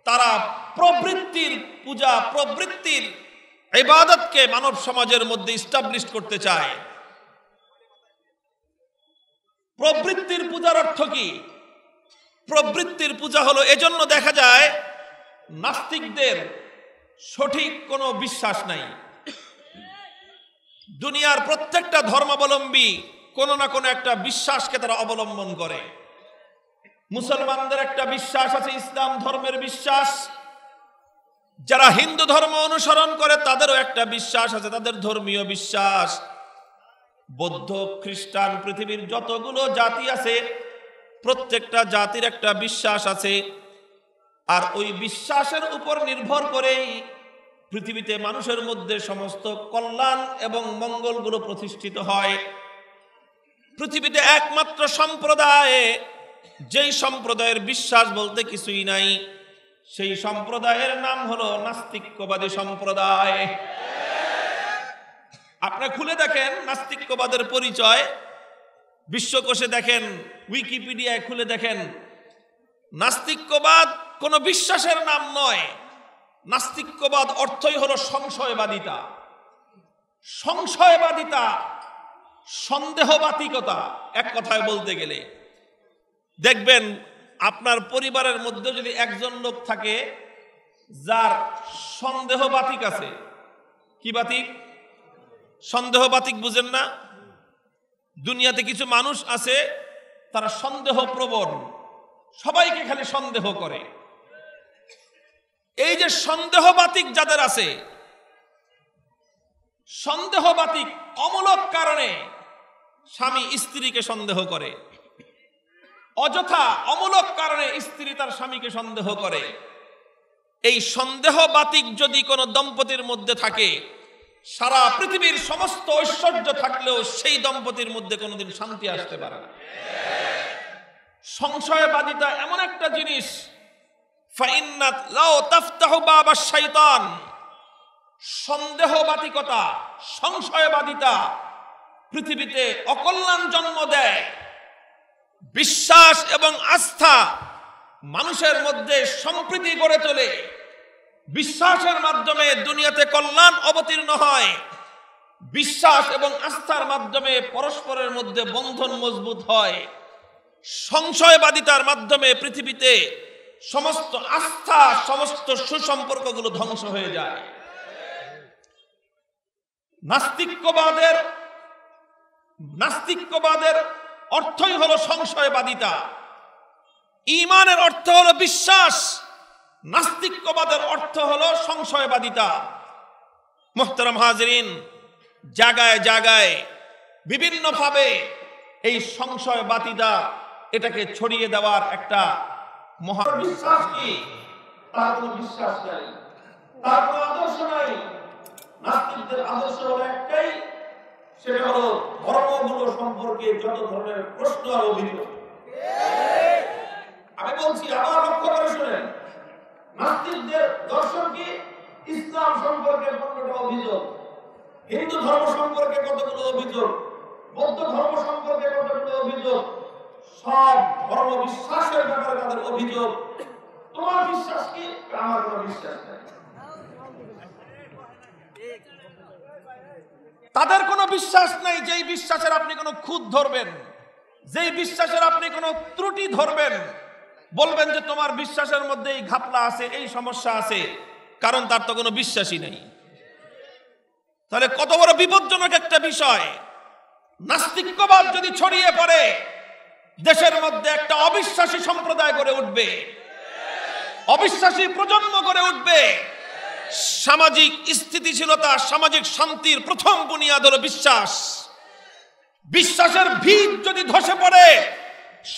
Speaker 1: তারা প্রবৃত্তির পূজা, প্রবৃত্তির ইবাদতকে মানব সমাজের মধ্যে ইস্টাবলিশ করতে চায়। প্রবৃত্তির পূজার অর্থ কি? প্রবৃত্তির পূজা হলো, এজন্য দেখা যায় নাস্তিকদের সঠিক কোনো বিশ্বাস নাই। দুনিয়ার প্রত্যেকটা ধর্মাবলম্বী কোনো না কোনো একটা বিশ্বাসকে তারা অবলম্বন করে। মুসলমানদের একটা বিশ্বাস আছে, ইসলাম ধর্মের বিশ্বাস। যারা হিন্দু ধর্ম অনুসরণ করে তাদেরও একটা বিশ্বাস আছে, তাদের ধর্মীয় বিশ্বাস। বৌদ্ধ, খ্রিস্টান, পৃথিবীর যতগুলো জাতি আছে প্রত্যেকটা জাতির একটা বিশ্বাস আছে। আর ওই বিশ্বাসের উপর নির্ভর করেই পৃথিবীতে মানুষের মধ্যে সমস্ত কল্যাণ এবং মঙ্গলগুলো প্রতিষ্ঠিত হয়। পৃথিবীতে একমাত্র সম্প্রদায়, যেই সম্প্রদায়ের বিশ্বাস বলতে কিছুই নাই, সেই সম্প্রদায়ের নাম হলো নাস্তিক্যবাদী সম্প্রদায়। আপনি খুলে দেখেন নাস্তিক্যবাদের পরিচয়, বিশ্বকোষে দেখেন, উইকিপিডিয়ায় খুলে দেখেন। নাস্তিক্যবাদ কোনো বিশ্বাসের নাম নয়। নাস্তিক্যবাদ অর্থই হলো সংশয়বাদিতা। সংশয়বাদিতা, সন্দেহবাতিকতা। এক কথায় বলতে গেলে দেখবেন আপনার পরিবারের মধ্যে যদি একজন লোক থাকে যার সন্দেহবাতিক আছে। কি বাতিক? সন্দেহবাতিক বুঝেন না? দুনিয়াতে কিছু মানুষ আছে তারা সন্দেহ প্রবণ, সবাইকে খালি সন্দেহ করে। এই যে সন্দেহবাতিক যাদের আছে, সন্দেহবাতিক অমূলক কারণে স্বামী স্ত্রীকে সন্দেহ করে, অযথা অমূলক কারণে স্ত্রী তার স্বামীকে সন্দেহ করে। এই সন্দেহবাতিক যদি কোনো দম্পতির মধ্যে থাকে, সারা পৃথিবীর সমস্ত ঐশ্বর্য থাকলেও সেই দম্পতির মধ্যে কোনোদিন শান্তি আসতে পারে না। সংশয়বাদিতা এমন একটা জিনিস, ফাইন্নাত লাউ তাফতাহু বাবাশ শাইতান। সন্দেহবাতিকতা, সংশয়বাদিতা পৃথিবীতে অকল্যাণ জন্ম দেয়। বিশ্বাস এবং আস্থা মানুষের মধ্যে সম্প্রীতি গড়ে তোলে। বিশ্বাসের মাধ্যমে দুনিয়াতে কল্যাণ অবতীর্ণ হয়। বিশ্বাস এবং আস্থার মাধ্যমে পরস্পরের মধ্যে বন্ধন মজবুত হয়। সংশয়বাদিতার মাধ্যমে পৃথিবীতে সমস্ত আস্থা, সমস্ত সুসম্পর্কগুলো ধ্বংস হয়ে যায়। নাস্তিক্যবাদের অর্থই হলো সংশয়বাদিতা। ঈমানের অর্থ হলো বিশ্বাস, নাস্তিক্যবাদের অর্থ হলো সংশয়বাদিতা। মুহতারাম হাজিরিন, জায়গায় জায়গায় বিভিন্নভাবে এই সংশয়বাদিতা এটাকে ছড়িয়ে দেওয়ার একটা মহা বিশ্বাস কি? তার কোনো বিশ্বাস নাই, তার কোনো আদর্শ নাই। নাস্তিকদের আদর্শ হলো একটাই, সেটা হলো ধর্মগুলো সম্পর্কে যত ধরনের প্রশ্ন আর অভিযোগ। আমি বলছি, আবার লক্ষ্য করে শুনেন, নাস্তিকদের দর্শন কি? ইসলাম সম্পর্কে 15টা অভিযোগ, হিন্দু ধর্ম সম্পর্কে কতগুলো অভিযোগ, বৌদ্ধ ধর্ম সম্পর্কে কতগুলো অভিযোগ, সব ধর্ম বিশ্বাসের ব্যাপারে তাদের অভিযোগ। তোমার বিশ্বাস কি? আমার কোনো বিশ্বাস নাই। তাদের কোনো বিশ্বাস নাই যেই বিশ্বাসের আপনি কোনো খুঁত ধরবেন, যেই বিশ্বাসের আপনি কোনো ত্রুটি ধরবেন, বলবেন যে তোমার বিশ্বাসের মধ্যে এই ঘাপলা আছে, এই সমস্যা আছে, কারণ তার তো কোনো বিশ্বাসই নেই। তাহলে কত বড় বিপজ্জনক একটা বিষয়। নাস্তিক্যবাদ যদি ছড়িয়ে পড়ে, দেশের মধ্যে একটা অবিশ্বাসী সম্প্রদায় গড়ে উঠবে, অবিশ্বাসী প্রজন্ম গড়ে উঠবে। সামাজিক স্থিতিশীলতা, সামাজিক শান্তির প্রথম বুনিয়াদ হলো বিশ্বাস। বিশ্বাসের ভিত যদি ধসে পড়ে,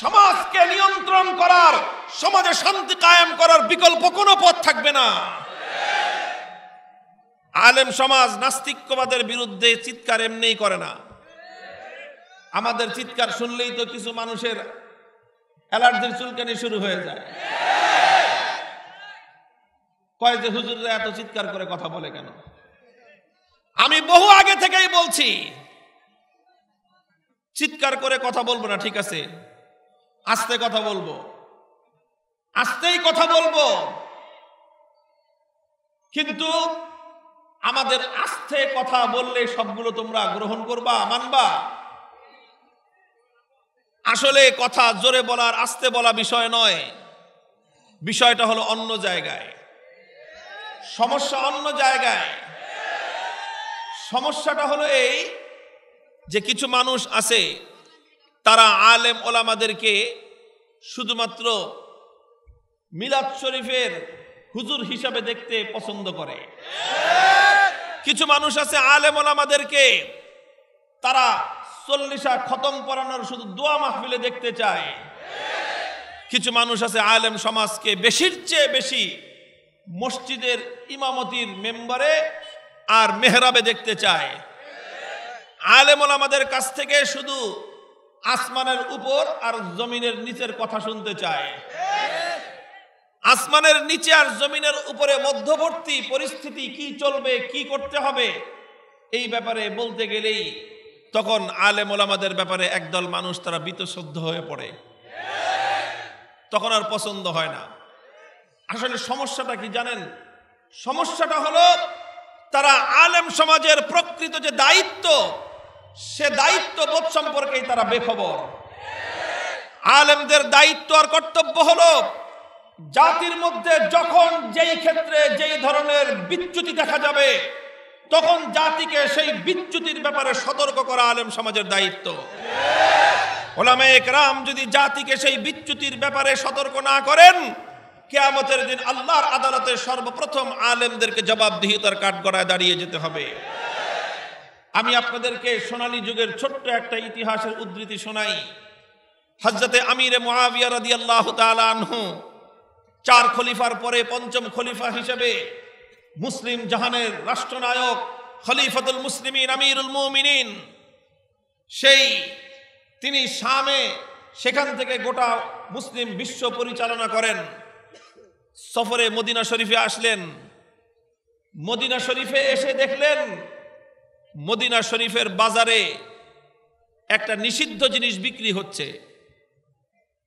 Speaker 1: সমাজকে নিয়ন্ত্রণ করার, সমাজে শান্তি কায়েম করার বিকল্প কোনো পথ থাকবে না। আলেম সমাজ নাস্তিক্যবাদের বিরুদ্ধে চিৎকার এমনিই করে না। আমাদের চিৎকার শুনলেই তো কিছু মানুষের অ্যালার্জির চুলকানি শুরু হয়ে যায়। কয় যে হুজুররা এত চিৎকার করে কথা বলে কেন? আমি বহু আগে থেকেই বলছি, চিৎকার করে কথা বলবো না, ঠিক আছে, আস্তে কথা বলবো, আস্তেই কথা বলবো, কিন্তু আমাদের আস্তে কথা বললে সবগুলো তোমরা গ্রহণ করবা, মানবা? আসলে কথা জোরে বলার আস্তে বলা বিষয় নয়, বিষয়টা হলো অন্য জায়গায়, সমস্যা অন্য জায়গায়। সমস্যাটা হলো এই যে কিছু মানুষ আছে তারা আলেম ওলামাদেরকে শুধুমাত্র মিলাদ শরীফের হুজুর হিসাবে দেখতে পছন্দ করে। কিছু মানুষ আছে আলেম ওলামাদেরকে তারা 40 খতম পড়ানোর শুধু দোয়া মাহফিলে দেখতে চায়। কিছু মানুষ আছে আলেম সমাজকে বেশির চেয়ে বেশি মসজিদের ইমামতির মেম্বারে আর মেহরাবে দেখতে চায়। আলেম ওলামাদের কাছ থেকে শুধু আসমানের উপর আর জমিনের নিচের কথা শুনতে চায়। আসমানের নিচে আর জমিনের উপরে মধ্যবর্তী পরিস্থিতি কি চলবে, কি করতে হবে, এই ব্যাপারে বলতে গেলেই তখন আলেম ওলামাদের ব্যাপারে একদল মানুষ তারা বীতশ্রদ্ধ হয়ে পড়ে, তখন আর পছন্দ হয় না। আসলে সমস্যাটা কি জানেন? সমস্যাটা হলো তারা আলেম সমাজের প্রকৃত যে দায়িত্ব, সে দায়িত্ববোধ সম্পর্কেই তারা বেখবর। আলেমদের দায়িত্ব আর কর্তব্য হলো জাতির মধ্যে যখন যেই ক্ষেত্রে যেই ধরনের বিচ্যুতি দেখা যাবে তখন জাতিকে সেই বিচ্যুতির ব্যাপারে সতর্ক করা আলেম সমাজের দায়িত্ব। উলামায়ে কেরাম যদি জাতিকে সেই বিচ্যুতির ব্যাপারে সতর্ক না করেন, কিয়ামতের দিন আল্লাহর আদালতে সর্বপ্রথম আলেমদেরকে জবাবদিহিতার কাঠগড়ায় দাঁড়িয়ে যেতে হবে। আমি আপনাদেরকে সোনালী যুগের ছোট্ট একটা ইতিহাসের উদ্ধৃতি শোনাই। হযরতে আমিরে মুআবিয়া রাদিয়াল্লাহু তাআলা আনহু 4 খলিফার পরে 5ম খলিফা হিসেবে মুসলিম জাহানের রাষ্ট্রনায়ক খলিফাতুল মুসলিমিন আমিরুল মুমিনিন, সেই তিনি শামে সেখান থেকে গোটা মুসলিম বিশ্ব পরিচালনা করেন। সফরে মদিনা শরীফে আসলেন। মদিনা শরীফে এসে দেখলেন মদিনা শরীফের বাজারে একটা নিষিদ্ধ জিনিস বিক্রি হচ্ছে,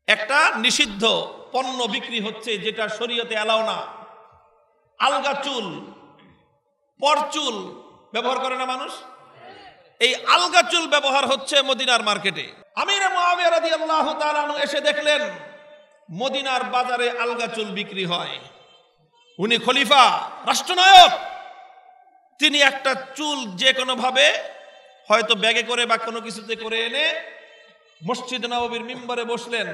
Speaker 1: একটা নিষিদ্ধ পণ্য বিক্রি হচ্ছে যেটা শরীয়তে এলাও না। আলগা চুল, পরচুল ব্যবহার করে না মানুষ, এই আলগা চুল ব্যবহার হচ্ছে মদিনার মার্কেটে। আমির মুআবিয়া রাদিয়াল্লাহু তাআলা আনহু এসে দেখলেন মদিনার বাজারে আলগা চুল বিক্রি হয়। উনি খলিফা, রাষ্ট্রনায়ক, তিনি একটা চুল যে কোনো ভাবে হয়তো ব্যাগে করে বা কোনো কিছুতে করে এনে মসজিদ নববীর মিম্বরে বসলেন।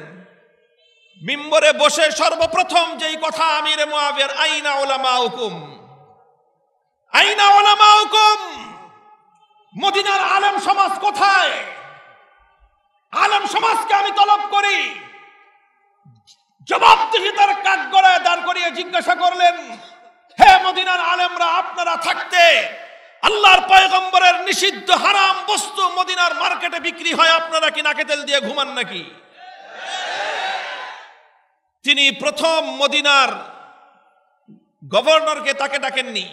Speaker 1: মিম্বরে বসে সর্বপ্রথম যেই কথা আমিরে মুআবিয়ার, আইনা উলামাউকুম, আইনা উলামাউকুম, মদিনার আলেম সমাজ কোথায়? আলেম সমাজকে আমি তলব করি। জবাবদিহিতার কাঠগড়ায় দাঁড় করিয়ে জিজ্ঞাসা করলেন, হে মদিনার আলেমরা, আপনারা থাকতে আল্লাহর পয়গম্বরের নিষিদ্ধ হারাম বস্তু মদিনার মার্কেটে বিক্রি হয়, আপনারা কি নাকে তেল দিয়ে ঘুমান নাকি? তিনি প্রথম মদিনার গভর্নরকে তাকে ডাকেননি,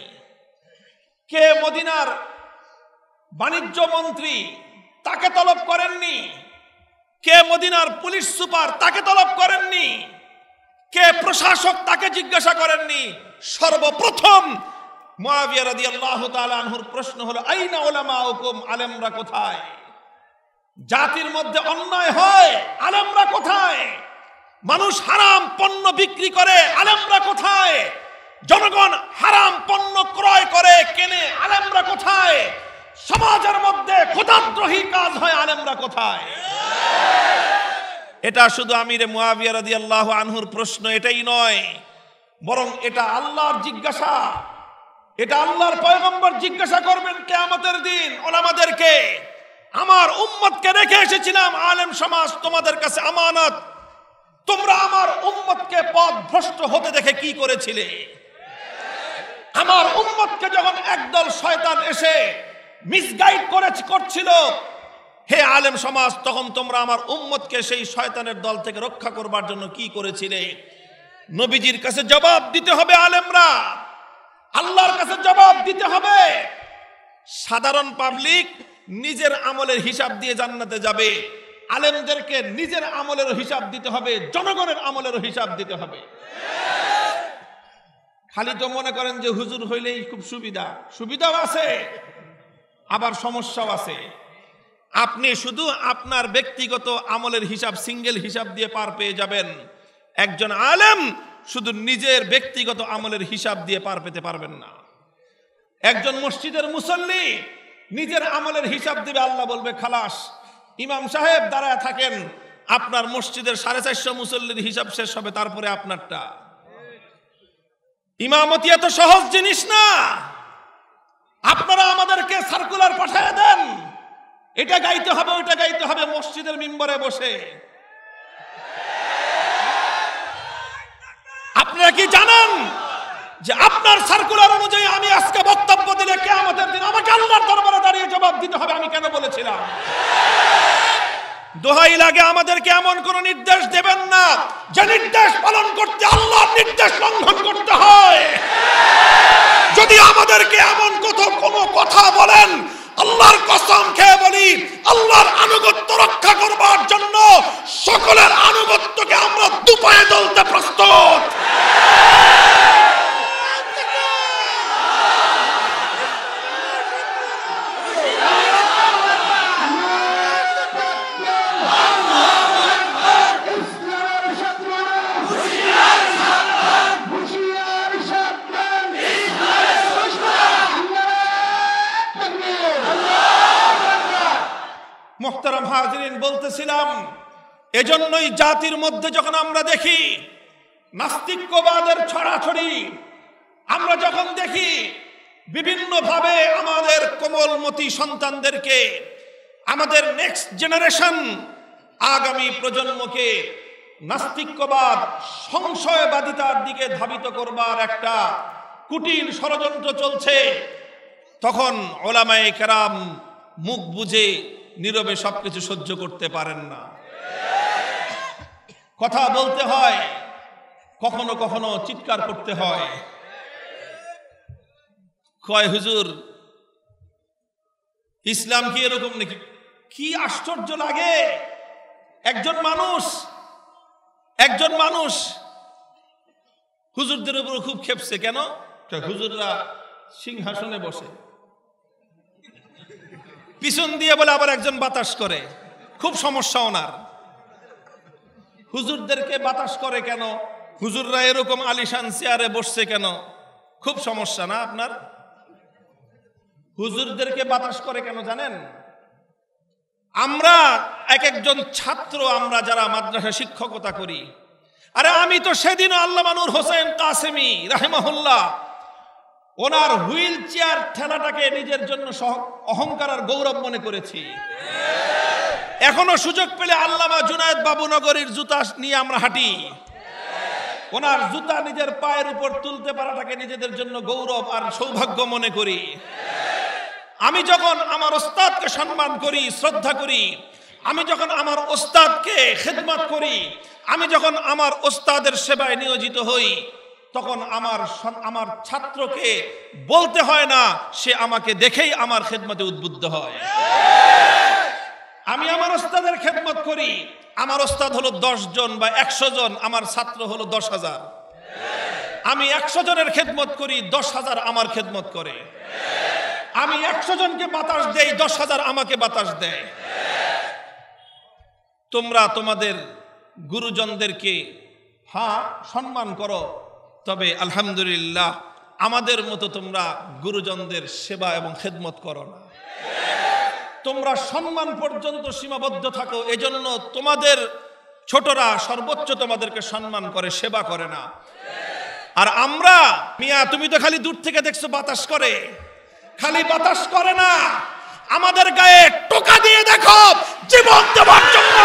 Speaker 1: কে মদিনার বাণিজ্য মন্ত্রী তাকে তলব করেননি, কে মদিনার পুলিশ সুপার তাকে তলব করেননি, কে প্রশাসক তাকে জিজ্ঞাসা করেননি। সর্বপ্রথম মুআবিয়া রাদিয়াল্লাহু তাআলা আনহুর প্রশ্ন হলো, আইনা উলামাউকুম, আলেমরা কোথায়? জাতির মধ্যে অন্যায় হয়, আলেমরা কোথায়? মানুষ হারাম পণ্য বিক্রি করে, আলেমরা কোথায়? জনগণ হারাম পণ্য ক্রয় করে কেনে, আলেমরা কোথায়? সমাজের মধ্যে খোদাদ্রোহী কাজ হয়, আলেমরা কোথায়? এটা শুধু আমিরে মুআবিয়া রাদিয়াল্লাহু আনহুর প্রশ্ন এটাই নয়, বরং এটা আল্লাহর জিজ্ঞাসা। এটা আল্লাহর পয়গম্বর জিজ্ঞাসা করবেন কিয়ামতের দিন ওলামাদেরকে। আমার উম্মতকে রেখে এসেছিলাম আলেম সমাজ তোমাদের কাছে আমানত, তোমরা আমার উম্মতকে পথভ্রষ্ট হতে দেখে কি করেছিলে? আমার উম্মতকে যখন একদল শয়তান এসে মিসগাইড করছিল, হে আলেম সমাজ, তখন তোমরা আমার উম্মতকে সেই শয়তানের দল থেকে রক্ষা করবার জন্য কি করেছিলে? নবীজির কাছে জবাব দিতে হবে আলেমরা, আল্লাহর কাছে জবাব দিতে হবে। সাধারণ পাবলিক নিজের আমলের হিসাব দিয়ে জান্নাতে যাবে, আলেমদেরকে নিজের আমলের হিসাব দিতে হবে, জনগণের আমলের হিসাব দিতে হবে। খালি তো মনে করেন যে হুজুর হইলেই খুব সুবিধাও আছে, আবার সমস্যাও আছে। আপনি শুধু আপনার ব্যক্তিগত আমলের হিসাব, সিঙ্গেল হিসাব দিয়ে পার পেয়ে যাবেন। একজন আলেম শুধু নিজের ব্যক্তিগত আমলের হিসাব দিয়ে পার পেতে পারবেন না। একজন মসজিদের মুসল্লি নিজের আমলের হিসাব দিবে, আল্লাহ বলবে খালাস। ইমাম সাহেব দাঁড়ায় থাকেন, আপনার মসজিদের 450 মুসল্লির হিসাব শেষ হবে, তারপরে আপনারটা। ইমামতি এত সহজ জিনিস না। আপনারা আমাদেরকে সার্কুলার পাঠিয়ে দেন, এটা গাইতে হবে, ওটা গাইতে হবে, মসজিদের মিম্বরে বসে। আপনারা কি জানেন যে আপনার সার্কুলার অনুযায়ী আমি আজকে বক্তব্য দিলে কিয়ামতের দিন আমাকে আল্লাহর দরবারে দাঁড়িয়ে জবাব দিতে হবে আমি কেন বলেছিলাম? দোহাই লাগে আমাদেরকে এমন কোন নির্দেশ দেবেন না যে নির্দেশ পালন করতে আল্লাহর নির্দেশ লঙ্ঘন করতে হয়। যদি আমাদেরকে এমন কোনো কথা বলেন, আল্লাহর কসম খেয়ে বলি, আল্লাহর আনুগত্য রক্ষা করবার জন্য সকলের আনুগত্যকে আমরা দুপায়ে তুলতে প্রস্তুত। মুহতারাম হাজিরিন, বলতেছিলাম এজন্যই জাতির মধ্যে যখন আমরা দেখি নাস্তিক্যবাদের ছড়াছড়ি, আমরা যখন দেখি বিভিন্নভাবে আমাদের কোমলমতি সন্তানদেরকে, আমাদের নেক্সট জেনারেশন, আগামী প্রজন্মকে নাস্তিক্যবাদ, সংশয়বাদিতার দিকে ধাবিত করবার একটা কুটিল ষড়যন্ত্র চলছে, তখন ওলামায়ে কেরাম মুখ বুজে নীরবে সবকিছু সহ্য করতে পারেন না। কথা বলতে হয়, কখনো কখনো চিৎকার করতে হয়। কয় হুজুর ইসলাম কি এরকম নাকি? কি আশ্চর্য লাগে, একজন মানুষ হুজুরদের উপর খুব খেপছে। কেন? হুজুররা সিংহাসনে বসে, পিছন দিয়ে বলে আবার একজন বাতাস করে, খুব সমস্যা ওনার। হুজুরদেরকে বাতাস করে কেন? হুজুররা এরকম আলিশান চেয়ারে বসছে কেন? খুব সমস্যা না আপনার? হুজুরদেরকে বাতাস করে কেন জানেন? আমরা একজন ছাত্র, আমরা যারা মাদ্রাসা শিক্ষকতা করি, আরে আমি তো সেদিনও আল্লামা নূর হোসেন কাসেমি রাহিমাহুল্লাহ ওনার হুইল চেয়ার ঠেলাটাকে নিজের জন্য অহংকার আর গৌরব মনে করেছি। এখনো সুযোগ পেলে আল্লামা জুনায়েদ বাবুনগরীর জুতা নিয়ে আমরা হাঁটি। ওনার জুতা নিজের পায়ের উপর তুলতে পারাটাকে নিজেদের জন্য গৌরব আর সৌভাগ্য মনে করি। আমি যখন আমার ওস্তাদকে সম্মান করি, শ্রদ্ধা করি, আমি যখন আমার ওস্তাদকে খেদমত করি, আমি যখন আমার ওস্তাদের সেবায় নিয়োজিত হই, তখন আমার ছাত্রকে বলতে হয় না, সে আমাকে দেখেই আমার খেদমতে উদ্বুদ্ধ হয়। আমি আমার ওস্তাদের খেদমত করি, আমার ওস্তাদ হলো 10 জন বা 100 জন, আমার ছাত্র হলো 10,000। আমি 100 জনের খেদমত করি, 10,000 আমার খেদমত করে। আমি 100 জনকে বাতাস দেই, 10,000 আমাকে বাতাস দেয়। তোমরা তোমাদের গুরুজনদেরকে সম্মান করো, তবে আলহামদুলিল্লাহ আমাদের মতো তোমরা গুরুজনদের সেবা এবং খেদমত করো না। তোমরা সম্মান পর্যন্ত সীমাবদ্ধ থাকো, এজন্য তোমাদের ছোটরা সর্বোচ্চ তোমাদেরকে সম্মান করে, সেবা করে না। আর আমরা, মিয়া তুমি তো খালি দূর থেকে দেখছো বাতাস করে, খালি বাতাস করে না, আমাদের গায়ে টোকা দিয়ে দেখো জীবন দেওয়ার জন্য।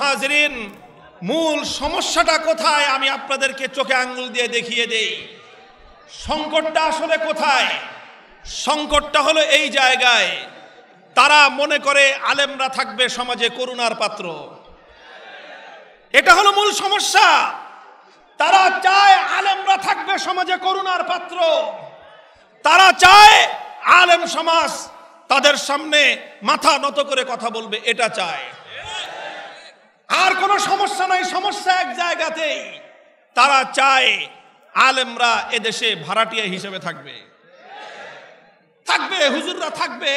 Speaker 1: হাজিরিন, মূল সমস্যাটা কোথায় আমি আপনাদেরকে চোখে আঙ্গুল দিয়ে দেখিয়ে দেই। সংকটটা আসলে কোথায়? সংকটটা হলো এই জায়গায়, তারা মনে করে আলেমরা থাকবে সমাজে করুণার পাত্র। এটা হলো মূল সমস্যা। তারা চায় আলেমরা থাকবে সমাজে করুণার পাত্র। তারা চায় আলেম সমাজ তাদের সামনে মাথা নত করে কথা বলবে, এটা চায়। আর কোনো সমস্যা নাই, সমস্যা এক জায়গাতেই। তারা চায় আলেমরা এদেশে ভাড়াটিয়া হিসেবে থাকবে। হুজুররা থাকবে,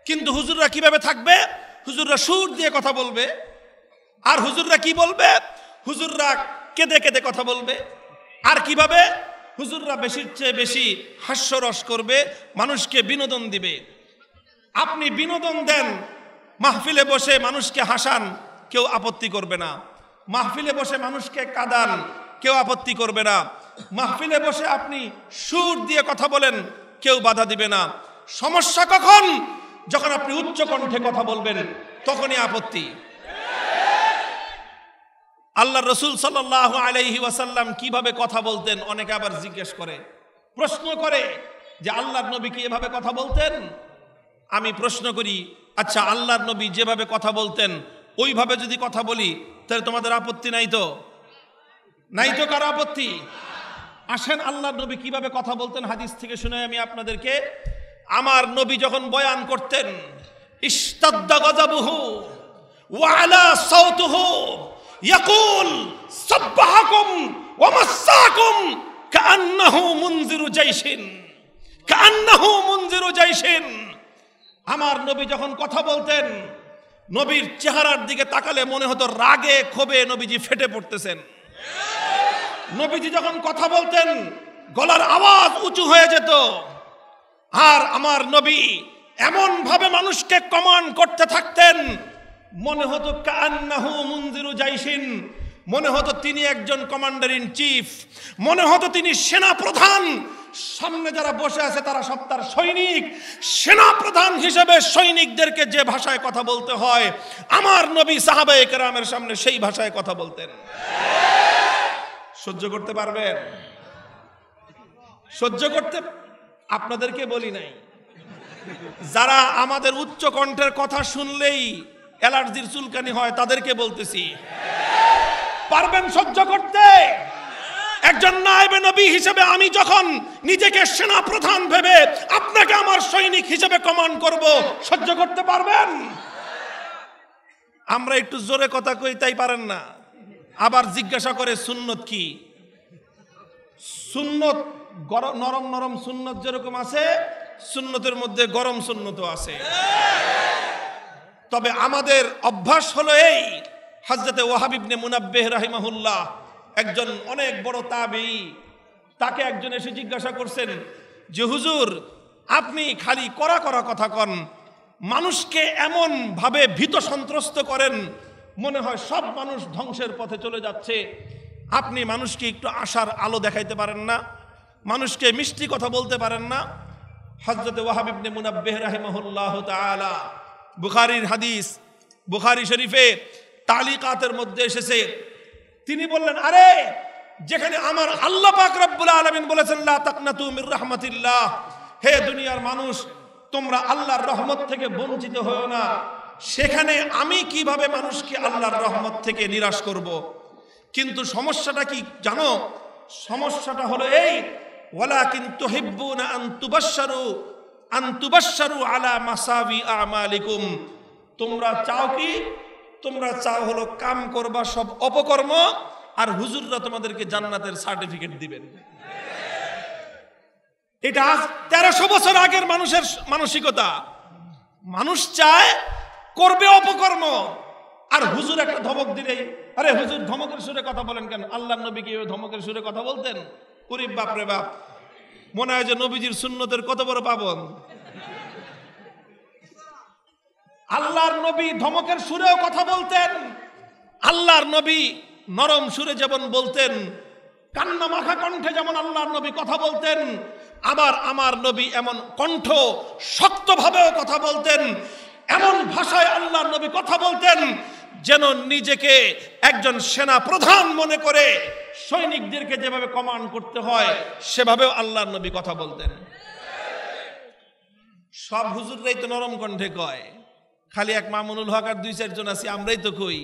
Speaker 1: কিন্তু হুজুররা কিভাবে থাকবে? হুজুররা সুর দিয়ে কথা বলবে। আর হুজুররা কি বলবে? হুজুররা কেঁদে কেঁদে কথা বলবে। আর কিভাবে? হুজুররা বেশির চেয়ে বেশি হাস্যরস করবে, মানুষকে বিনোদন দিবে। আপনি বিনোদন দেন, মাহফিলে বসে মানুষকে হাসান, কেউ আপত্তি করবে না। মাহফিলে বসে মানুষকে কাঁদান, কেউ আপত্তি করবে না। মাহফিলে বসে আপনি সুর দিয়ে কথা বলেন, কেউ বাধা দিবে না। সমস্যা কখন? যখন আপনি উচ্চ কণ্ঠে কথা বলবেন, তখনই আপত্তি। আল্লাহ রসুল সাল্লাল্লাহু আলাইহি ওয়াসাল্লাম কিভাবে কথা বলতেন? অনেকে আবার জিজ্ঞেস করে, প্রশ্ন করে যে আল্লাহর নবী কি এভাবে কথা বলতেন? আমি প্রশ্ন করি, আচ্ছা আল্লাহর নবী যেভাবে কথা বলতেন ওইভাবে যদি কথা বলি, তাহলে তোমাদের আপত্তি নাই তো? নাই তো কারো আপত্তি? আসেন আল্লাহর নবী কিভাবে কথা বলতেন হাদিস থেকে শুনে আমি আপনাদেরকে। আমার নবী যখন বয়ান করতেন, ইশতাদ্দা গাযাবুহু ওয়া আলা সাওতুহু ইয়াকুল সাব্বাহাকুম ওয়া মাসসাকুম কাআন্নাহু মুনজিরু জাইশিন, কাআন্নাহু মুনজিরু জাইশিন। আমার নবী যখন কথা বলতেন, নবীর চেহারার দিকে তাকালে মনে হতো রাগে ক্ষোভে নবীজি ফেটে পড়তেছেন। নবীজি যখন কথা বলতেন, গলার আওয়াজ উঁচু হয়ে যেত। আর আমার নবী এমন ভাবে মানুষকে কমান্ড করতে থাকতেন, মনে হতো কাআন্নাহু মুনজিরু জাইশিন, মনে হতো তিনি একজন কমান্ডার ইন চিফ, মনে হতো তিনি সেনা প্রধান। সামনে যারা বসে আছে তারা সব তার সৈনিক। সেনা প্রধান হিসেবে সৈনিকদেরকে যে ভাষায় কথা বলতে হয়, আমার নবী সাহাবায়ে কেরামের সামনে সেই ভাষায় কথা বলতেন। সহ্য করতে পারবেন? সহ্য করতে আপনাদেরকে বলি নাই, যারা আমাদের উচ্চ কণ্ঠের কথা শুনলেই অ্যালার্জির চুলকানি হয় তাদেরকে বলতেছি, পারবেন সহ্য করতে? একজন নায়েবে নবী হিসেবে আমি যখন নিজেকে সেনা প্রধান ভেবে আপনাকে আমার সৈনিক হিসেবে কমান্ড করব, সহ্য করতে পারবেন? আমরা একটু জোরে কথা কই, তাই পারেন না। আবার জিজ্ঞাসা করে সুন্নত কি? সুন্নত নরম নরম সুন্নত যেরকম আছে, সুন্নতের মধ্যে গরম সুন্নতও আছে। তবে আমাদের অভ্যাস হলো এই, হযরতে ওয়াহাব ইবনে মুনাব্বিহ রাহিমাহুল্লাহ একজন অনেক বড় তাবেঈ, তাকে একজন এসে জিজ্ঞাসা করছেন যে হুজুর আপনি খালি কড়া কড়া কথা কন, মানুষকে এমন ভাবে ভীত সন্ত্রস্ত করেন, মনে হয় সব মানুষ ধ্বংসের পথে চলে যাচ্ছে। আপনি মানুষকে একটু আশার আলো দেখাইতে পারেন না? মানুষকে মিষ্টি কথা বলতে পারেন না? হযরতে ওয়াহাব ইবনে মুনাব্বিহ রাহিমাহুল্লাহ তাআলা, বুখারীর হাদিস, বুখারী শরীফে তালিকাতের মধ্যে এসেছে, তিনি বললেন, আরে যেখানে আমার আল্লাহ পাক রব্বুল আলামিন বলেছেন লা তাকনাতু মির রাহমাতিল্লাহ, হে দুনিয়ার মানুষ তোমরা আল্লাহর রহমত থেকে বঞ্চিত হও না, সেখানে আমি কিভাবে মানুষকে আল্লাহর রহমত থেকে নিরাশ করব? কিন্তু সমস্যাটা কি জানো? সমস্যাটা হলো এই, ওয়ালাকিন তুহিব্বুনা আন তুবাশশারু আলা মাসাবি আমালিকুম। তোমরা চাও কি? তোমরা চাও হলো কাম করবা সব অপকর্ম, আর হুজুররা তোমাদেরকে জান্নাতের সার্টিফিকেট দিবেন। এটা 1300 বছর আগের মানুষের মানসিকতা। মানুষ চায় করবে অপকর্ম, আর হুজুর একটা ধমক দিলেই, আরে হুজুর ধমকের সুরে কথা বলেন কেন? আল্লাহর নবী কি ধমকের সুরে কথা বলতেন? ওরে বাপ রে বাপ, মনে হয় যে নবীজির সুন্নতের কত বড় পাবন। আল্লাহর নবী ধমকের সুরেও কথা বলতেন। আল্লাহর নবী নরম সুরে যেমন বলতেন, কান্না মাখা কণ্ঠে যেমন আল্লাহর নবী কথা বলতেন, আবার আমার নবী এমন কণ্ঠ শক্তভাবেও কথা বলতেন, এমন ভাষায় আল্লাহর নবী কথা বলতেন যেন নিজেকে একজন সেনা প্রধান মনে করে সৈনিকদেরকে যেভাবে কমান্ড করতে হয় সেভাবেও আল্লাহর নবী কথা বলতেন। সব হুজুররাই তো নরম কণ্ঠে কয়, খালি এক মামুনুল হক আর 2-4 জন আছি আমরাই তো কই।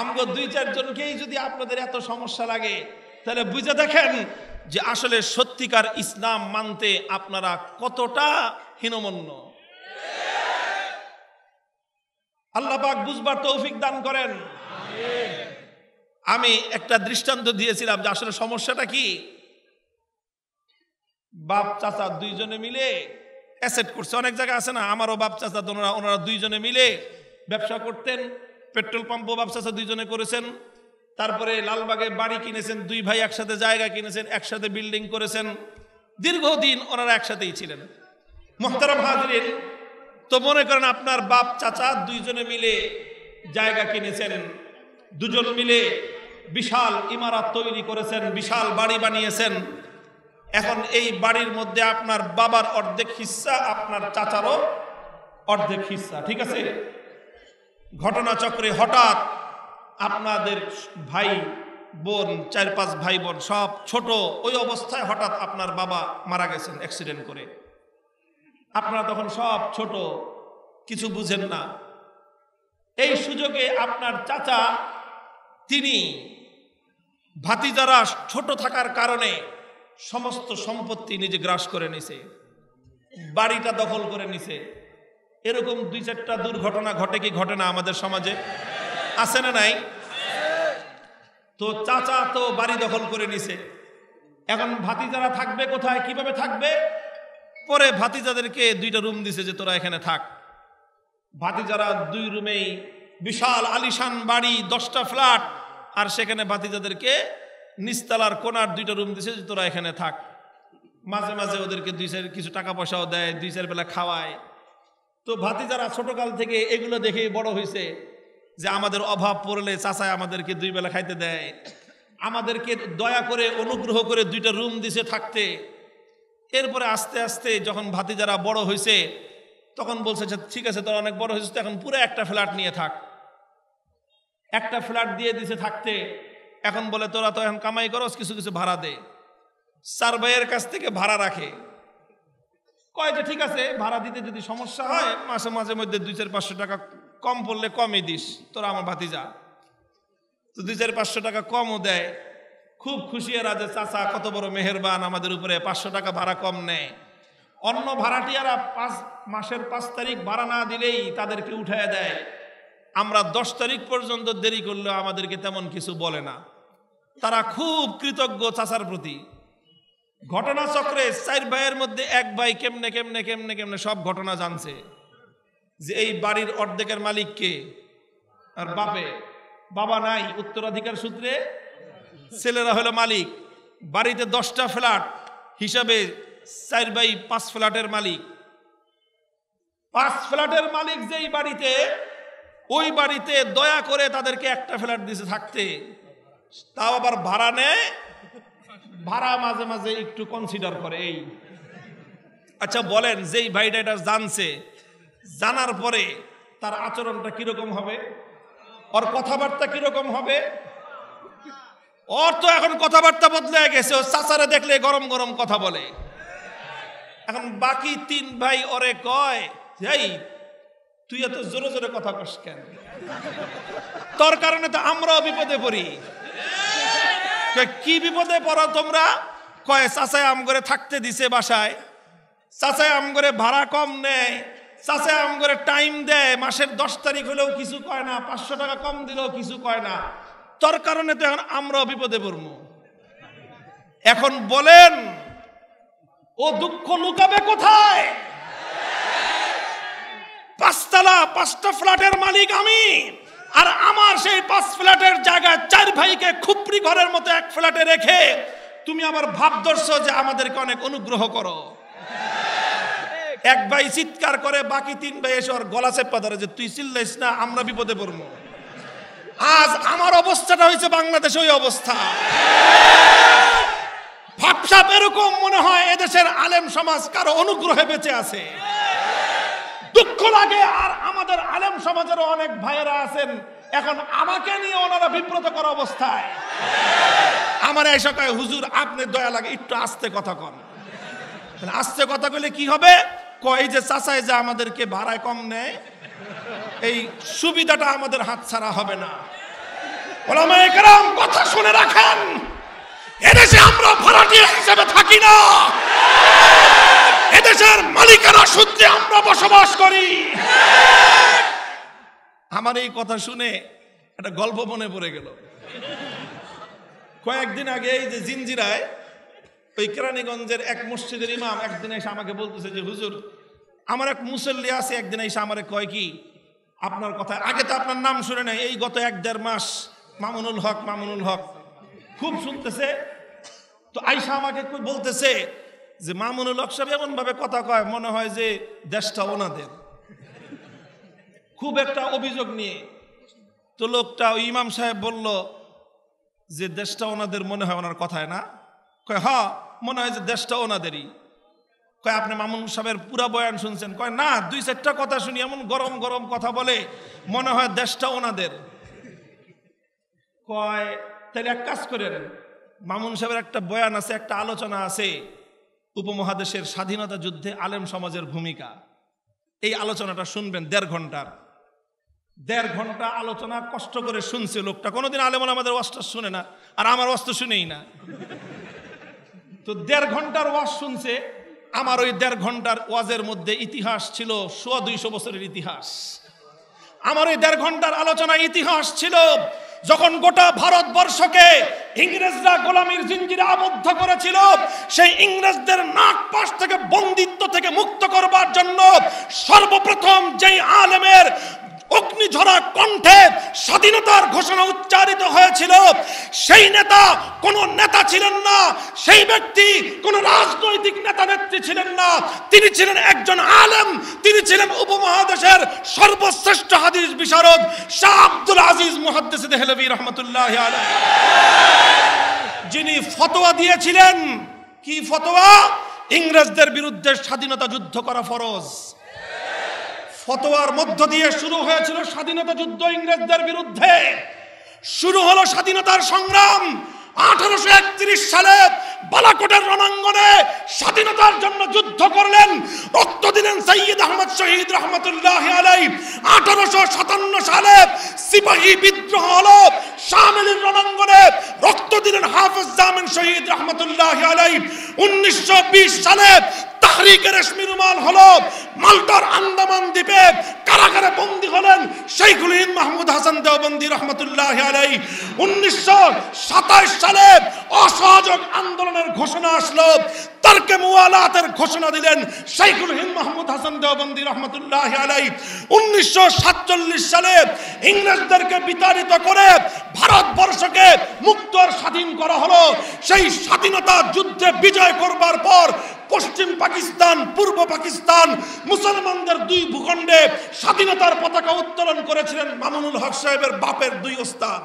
Speaker 1: আমগো 2-4 জনকেই যদি আপনাদের এত সমস্যা লাগে তাহলে বুঝে দেখেন যে আসলে সত্যিকার ইসলাম মানতে আপনারা কতটা হীনমন্য। আল্লাহ পাক বুঝবার তৌফিক দান করেন। আমি একটা দৃষ্টান্ত দিয়েছিলাম যে আসলে সমস্যাটা কি। বাপ চাচা 2 জনে মিলে অ্যাসেট করছে, অনেক জায়গা আছে না, আমারও বাপ চাচা ওনারা 2 জনে মিলে ব্যবসা করতেন। পেট্রোল পাম্পও বাপ চাচা 2 জনে করেছেন। তারপরে লালবাগে বাড়ি কিনেছেন, 2 ভাই একসাথে জায়গা কিনেছেন, একসাথে বিল্ডিং করেছেন, দীর্ঘদিন ওনারা একসাথেই ছিলেন। মুহতারাম হাজিরিন, তো মনে করেন আপনার বাপ চাচা 2 জনে মিলে জায়গা কিনেছেন, 2 জন মিলে বিশাল ইমারত তৈরি করেছেন, বিশাল বাড়ি বানিয়েছেন। এখন এই বাড়ির মধ্যে আপনার বাবার অর্ধেক হিস্সা, আপনার চাচারও অর্ধেক হিস্সা, ঠিক আছে। ঘটনাচক্রে হঠাৎ আপনাদের ভাই বোন 4-5 ভাই বোন সব ছোট, ওই অবস্থায় হঠাৎ আপনার বাবা মারা গেছেন অ্যাক্সিডেন্ট করে। আপনারা তখন সব ছোট, কিছু বুঝেন না। এই সুযোগে আপনার চাচা তিনি ভাতিজারা ছোট থাকার কারণে সমস্ত সম্পত্তি নিজে গ্রাস করে নিছে, বাড়িটা দখল করে নিছে। এরকম 2-4টা দুর্ঘটনা ঘটে কি ঘটে না আমাদের সমাজে? আছে না নাই? তো চাচা তো বাড়ি দখল করে নিছে, এখন ভাতিজারা থাকবে কোথায়, কিভাবে থাকবে? পরে ভাতিজাদেরকে 2টা রুম দিছে যে তোরা এখানে থাক। ভাতিজারা 2 রুমেই বিশাল আলিশান বাড়ি, 10টা ফ্ল্যাট, আর সেখানে ভাতিজাদেরকে নিচতলার কোনার 2টা রুম দিছে যে তোরা এখানে থাক। মাঝে মাঝে ওদেরকে 2-4 কিছু টাকা পয়সাও দেয়, 2-4 বেলা খাওয়ায়। তো ভাতিজারা ছোটকাল থেকে এগুলো দেখেই বড় হয়েছে যে আমাদের অভাব পড়লে চাচায় আমাদেরকে 2 বেলা খাইতে দেয়, আমাদেরকে দয়া করে অনুগ্রহ করে 2টা রুম দিছে থাকতে। এরপরে আস্তে আস্তে যখন ভাতিজারা বড় হয়েছে তখন বলছে যে ঠিক আছে তোরা অনেক বড় হয়েছিস, তো এখন পুরো একটা ফ্ল্যাট নিয়ে থাক। একটা ফ্ল্যাট দিয়ে দিছে থাকতে। এখন বলে তোরা তো এখন কামাই করস, কিছু কিছু ভাড়া দে। 4 ভাইয়ের কাছ থেকে ভাড়া রাখে, কয় যে ঠিক আছে ভাড়া দিতে যদি সমস্যা হয় মাসে মাঝে মধ্যে 200-500 টাকা কম পড়লে কমই দিস, তোরা আমার ভাতিজা। তো 200-500 টাকা কমও দেয়। খুব খুশি এরা যে চাচা কত বড় মেহেরবান, আমাদের উপরে 500 টাকা ভাড়া কম নেয়। অন্য ভাড়াটিয়ারা মাসের 5 তারিখ ভাড়া না দিলেই তাদেরকে উঠায় দেয়। আমরা 10 তারিখ পর্যন্ত দেরি করলে আমাদেরকে তেমন কিছু বলে না। তারা খুব কৃতজ্ঞ চাচার প্রতি। ঘটনাচক্রে 4 ভাইয়ের মধ্যে 1 ভাই কেমনে কেমনে কেমনে কেমনে সব ঘটনা জানছে যে এই বাড়ির অর্ধেকের মালিক কে, আর বাবা নাই, উত্তরাধিকার সূত্রে ছেলেরা হলো মালিক। বাড়িতে 10টা ফ্ল্যাট হিসাবে 4 ভাই 5 ফ্ল্যাটের মালিক। 5 ফ্ল্যাটের মালিক যেই বাড়িতে, ওই বাড়িতে দয়া করে তাদেরকে একটা ফ্ল্যাট দিছে থাকতে, তাও আবার ভাড়া নেয়। ভাড়া মাঝে মাঝে একটু কনসিডার করে। এই আচ্ছা বলেন, যেই ভাইটা এটা জানছে, জানার পরে তার আচরণটা কিরকম হবে, ওর কথাবার্তা কিরকম হবে? ওর তো এখন কথাবার্তা বদলে গেছে, ও চাচারে দেখলে গরম গরম কথা বলে। এখন বাকি 3 ভাই ওরে কয় এই তুই এত জোরে জোরে কথা কস কেন, তোর কারণে তো আমরাও বিপদে পড়ি। কি বিপদে পড়ো তোমরা? কয় চাচাই আম করে থাকতে দিছে বাসায়, চাচাই আম করে ভাড়া কম নেয়, চাচাই আম করে টাইম দেয়, মাসের 10 তারিখ হলেও কিছু কয় না, 500 টাকা কম দিলেও কিছু কয় না। তোর কারণে তো এখন আমরাও বিপদে পড়বো। এখন বলেন ও দুঃখ লুকাবে কোথায়? 5 তলা 5টা ফ্ল্যাটের মালিক আমি, আর আমার সেই 5 ফ্ল্যাটের জায়গায় 4 ভাইকে খুপড়ি ঘরের মতো 1 ফ্ল্যাটে রেখে তুমি আবার ভাব ধরছো যে আমাদেরকে অনেক অনুগ্রহ করো। 1 ভাই চিৎকার করে, বাকি 3 ভাই এসে ওর গলা চেপা ধরে যে তুই চিল্লাইস না, আমরা বিপদে পড়বো। আজ আমার অবস্থাটা হয়েছে বাংলাদেশে ওই অবস্থা। ভাবসাব এরকম মনে হয় এদেশের আলেম সমাজ কারো অনুগ্রহে বেঁচে আছে। দুঃখ লাগে। আর আমাদের আলেম সমাজেরও অনেক ভাইয়েরা আছেন এখন আমাকে নিয়ে ওনারা বিব্রত করা অবস্থায় আমার এসে কয় হুজুর আপনি দয়া লাগে একটু আস্তে কথা কন। আস্তে কথা কইলে কি হবে? কয় যে চাচাই যে আমাদেরকে ভাড়ায় কম নেয় এই সুবিধাটা আমাদের হাতছাড়া হবে না। ওলামায়ে কেরাম কথা শুনে রাখেন, এদেশে আমরা ভাড়াটিয়া হিসেবে থাকি না, এদেশের মালিকানা সূত্রে আমরা বসবাস করি। আমার এই কথা শুনে একটা গল্প মনে পড়ে গেল। কয়েকদিন আগে এই যে জিঞ্জিরায় ওই কেরানীগঞ্জের এক মসজিদের ইমাম একদিন এসে আমাকে বলতেছে যে হুজুর আমার এক মুসল্লি আছে, একদিন এসে আমারে কয় কি আপনার কথা, আগে তো আপনার নাম শুনে নাই, এই গত 1-1.5 মাস মামুনুল হক মামুনুল হক খুব শুনতেছে। তো আইসা আমাকে বলতেছে যে মামুনুল হক সাহেব এমন ভাবে কথা কয় মনে হয় যে দেশটা ওনাদের, খুব একটা অভিযোগ নিয়ে। তো লোকটা ওই ইমাম সাহেব বলল যে দেশটা ওনাদের মনে হয় ওনার কথায় না? কয় হ্যাঁ মনে হয় যে দেশটা ওনাদেরই। কয় আপনি মামুনুল সাহেবের পুরা বয়ান শুনছেন? কয় না, 2-4টা কথা শুনি এমন গরম গরম কথা বলে মনে হয় দেশটা ওনাদের। কয় তাহলে এক কাজ করেন, মামুনুল সাহেবের একটা বয়ান আছে, একটা আলোচনা আছে উপমহাদেশের স্বাধীনতা যুদ্ধে আলেম সমাজের ভূমিকা, এই আলোচনাটা শুনবেন 1.5 ঘন্টার। 1.5 ঘন্টা আলোচনা কষ্ট করে শুনছে লোকটা, কোনোদিন আলেম আমাদের ওয়াজটা শুনে না, আর আমার ওয়াজ তো শুনেই না। তো 1.5 ঘন্টার ওয়াজ শুনছে। আমার ওই 1.5 ঘন্টার ওয়াজের মধ্যে ইতিহাস ছিল 200 বছরের ইতিহাস। আমার ওই 1.5 ঘন্টার আলোচনা ইতিহাস ছিল যখন গোটা ভারতবর্ষকে ইংরেজরা গোলামির জিঞ্জিরে আবদ্ধ করেছিল, সেই ইংরেজদের নাক পাশ থেকে বন্দিত্ব থেকে মুক্ত করবার জন্য সর্বপ্রথম যেই আলেমের অগ্নিঝরা কণ্ঠে স্বাধীনতার ঘোষণা উচ্চারিত হয়েছিল, সেই নেতা কোন নেতা ছিলেন না, সেই ব্যক্তি কোন রাজনৈতিক নেতা নেত্রী ছিলেন না, তিনি ছিলেন একজন আলেম, তিনি ছিলেন উপমহাদেশের সর্বশ্রেষ্ঠ হাদিস বিশারদ শাহ আব্দুল আজিজ মুহাদ্দিস দেহলভী রহমাতুল্লাহি আলাইহি, যিনি ফতোয়া দিয়েছিলেন। কি ফতোয়া? ইংরেজদের বিরুদ্ধে স্বাধীনতা যুদ্ধ করা ফরজ। ফতোয়ার মধ্য দিয়ে শুরু হয়েছিল স্বাধীনতা যুদ্ধ ইংরেজদের বিরুদ্ধে। শুরু হলো স্বাধীনতার সংগ্রাম। 1831 সালে বালাকোটের রণাঙ্গনে স্বাধীনতার জন্য যুদ্ধ করলেন, রক্ত দিলেন সৈয়দ আহমদ শহীদ রহমতুল্লাহি আলাইহি। 1857 সালে সিপাহী বিদ্রোহ হলো শামিলির রণাঙ্গনে, রক্ত দিলেন হাফেজ জামিন শহীদ রহমতুল্লাহি আলাইহি। 1920 সালে তাহরিকে রেশমি রুমাল হলো, মাল্টার আন্দামান দ্বীপে কারাগারে বন্দী হলেন শাইখুল হিন্দ মাহমুদ হাসান দেওবন্দি রহমতুল্লাহি আলাইহি। 1927 সালে অসহযোগ আন্দোলনের ঘোষণা আসলো, তারকে মুওয়ালাতের ঘোষণা দিলেন শাইখুল হিন্দ মাহমুদ হাসান দেওবন্দি রহমতুল্লাহি আলাইহি। 1947 সালে ইংরেজদেরকে বিতাড়িত করে ভারতবর্ষকে মুক্ত আর স্বাধীন করা হলো। সেই স্বাধীনতা যুদ্ধে বিজয় করবার পর পশ্চিম পাকিস্তান, পূর্ব পাকিস্তান, মুসলমানদের 2 ভূখণ্ডে স্বাধীনতার পতাকা উত্তোলন করেছিলেন মামুনুল হক সাহেবের বাপের 2 ওস্তাদ।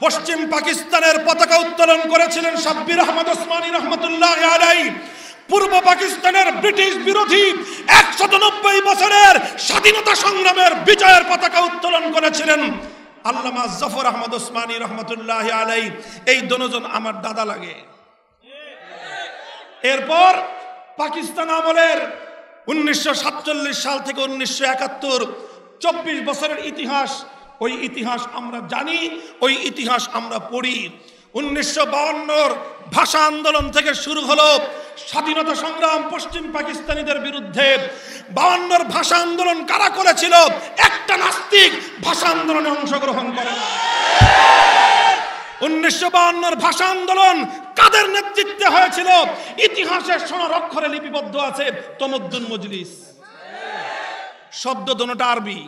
Speaker 1: পশ্চিম পাকিস্তানের পতাকা উত্তোলন করেছিলেন সাব্বির আহমদ ওসমানী রহমতুল্লাহি আলাইহি। পূর্ব পাকিস্তানের ব্রিটিশ বিরোধী 190 বছরের স্বাধীনতা সংগ্রামের বিজয়ের পতাকা উত্তোলন করেছিলেন আল্লামা জাফর আহমদ ওসমানী রহমতুল্লাহি আলাইহি। এই দুজন আমার দাদা লাগে। এরপর পাকিস্তান আমলের 1947 সাল থেকে 1971 24 বছরের ইতিহাস, ওই ইতিহাস আমরা জানি, ওই ইতিহাস আমরা পড়ি। 1952 ভাষা আন্দোলন থেকে শুরু হলো স্বাধীনতা সংগ্রাম পশ্চিম পাকিস্তানিদের বিরুদ্ধে। 52 ভাষা আন্দোলন কারা করেছিল? একটা নাস্তিক ভাষা আন্দোলনে অংশগ্রহণ করে। 1952 ভাষা আন্দোলন কাদের নেতৃত্বে হয়েছিল? ইতিহাসের সোনার অক্ষরে লিপিবদ্ধ আছে তমদ্দুন মজলিস। শব্দ দোনোটা আরবি,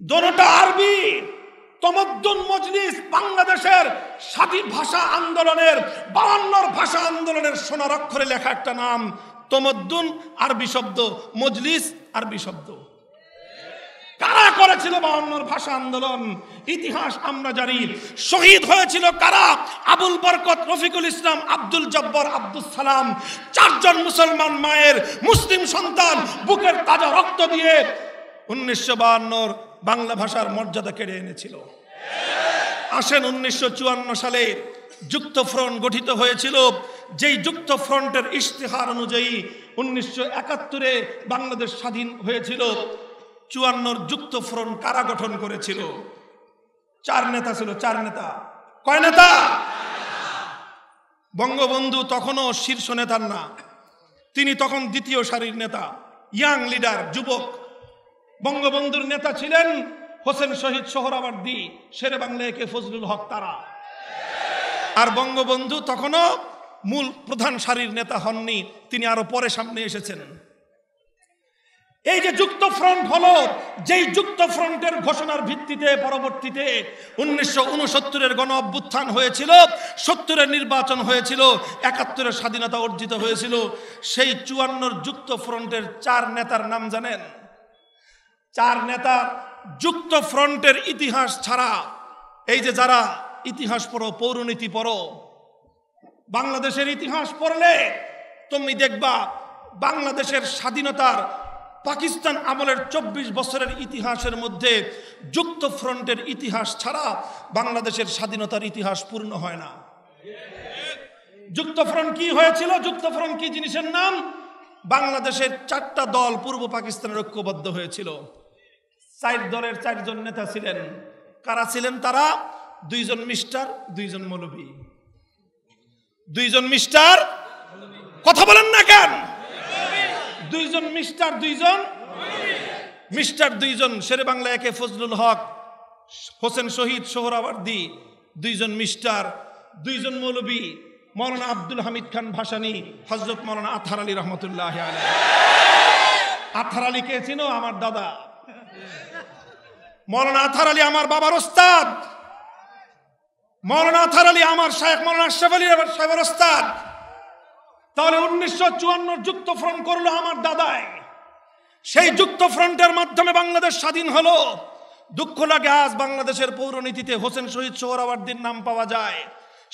Speaker 1: দোনোটা আরবি। তমদ্দুন মজলিস বাংলাদেশের স্বাধীন ভাষা আন্দোলনের 52 ভাষা আন্দোলনের সোনার অক্ষরে লেখা একটা নাম তমদ্দুন আরবি শব্দ, মজলিস আরবি শব্দ। কারা করেছিল 52 ভাষা আন্দোলন? ইতিহাস আমরা জানি। শহীদ হয়েছিল কারা? আবুল বরকত, রফিকুল ইসলাম, আব্দুল জব্বার, আব্দুল সালাম, 4 জন মুসলমান মায়ের মুসলিম সন্তান বুকের তাজা রক্ত দিয়ে 1952 বাংলা ভাষার মর্যাদা কেড়ে এনেছিল। আসেন 1954 সালে যুক্ত ফ্রন্ট গঠিত হয়েছিল। যেই যুক্ত ফ্রন্টের ইশতেহার অনুযায়ী 1971-এ বাংলাদেশ স্বাধীন হয়েছিল। 54 যুক্ত ফ্রন্ট কারা গঠন করেছিল? 4 নেতা ছিল। 4 নেতা। কয় নেতা? বঙ্গবন্ধু তখনও শীর্ষ নেতার না, তিনি তখন দ্বিতীয় সারির নেতা, ইয়াং লিডার, যুবক। বঙ্গবন্ধুর নেতা ছিলেন হোসেন শহীদ সোহরাওয়ার্দী, শেরে বাংলা একে ফজলুল হক তারা। আর বঙ্গবন্ধু তখনও মূল প্রধান সারির নেতা হননি, তিনি আরো পরে সামনে এসেছেন। এই যে যুক্ত ফ্রন্ট হলো, যেই যুক্ত ফ্রন্টের ঘোষণার ভিত্তিতে পরবর্তীতে 1969-এর গণ অভ্যুত্থান হয়েছিল, 70-এর নির্বাচন হয়েছিল, 71-এর স্বাধীনতা অর্জিত হয়েছিল। সেই 54 যুক্ত ফ্রন্টের 4 নেতার নাম জানেন? 4 নেতার যুক্ত ফ্রন্টের ইতিহাস ছাড়া, এই যে যারা ইতিহাস পড়ো, পৌরনীতি পড়ো, বাংলাদেশের ইতিহাস পড়লে তুমি দেখবা বাংলাদেশের স্বাধীনতার পাকিস্তান আমলের 24 বছরের ইতিহাসের মধ্যে যুক্ত ফ্রন্টের ইতিহাস ছাড়া বাংলাদেশের স্বাধীনতার ইতিহাস পূর্ণ হয় না। যুক্ত ফ্রন্ট কি হয়েছিল? যুক্ত ফ্রন্ট কি জিনিসের নাম? বাংলাদেশের 4টা দল পূর্ব পাকিস্তানের ঐক্যবদ্ধ হয়েছিল। 4 দলের 4 জন নেতা ছিলেন। কারা ছিলেন তারা? 2 জন মিস্টার, 2 জন মৌলবী। 2 জন মিস্টার, কথা বলেন না কেন? 2 জন মিস্টার, 2 জন মিস্টার, 2 জন শেরে বাংলা একে ফজলুল হক, হোসেন শহীদ সোহরাওয়ার্দী। 2 জন মিস্টার, 2 জন মৌলবী, মৌলানা আব্দুল হামিদ খান ভাসানী, হযরত মৌলানা আতহার আলী রহমতুল্লাহ আলাইহি। আতহার আলী কে চিনো? আমার দাদা। মৌলানা আতহার আলী আমার বাবার ওস্তাদ। মৌলানা আতহার আলী আমার শায়েখ মৌলানা আশরাফ আলী সাহেবের ওস্তাদ। তাহলে 1954 যুক্ত ফ্রন্ট করলো আমার দাদাই। সেই যুক্ত ফ্রন্টের মাধ্যমে বাংলাদেশ স্বাধীন হলো। দুঃখ লাগে আজ বাংলাদেশের পৌরনীতিতে হোসেন শহীদ সোহরাওয়ার্দীর নাম পাওয়া যায়,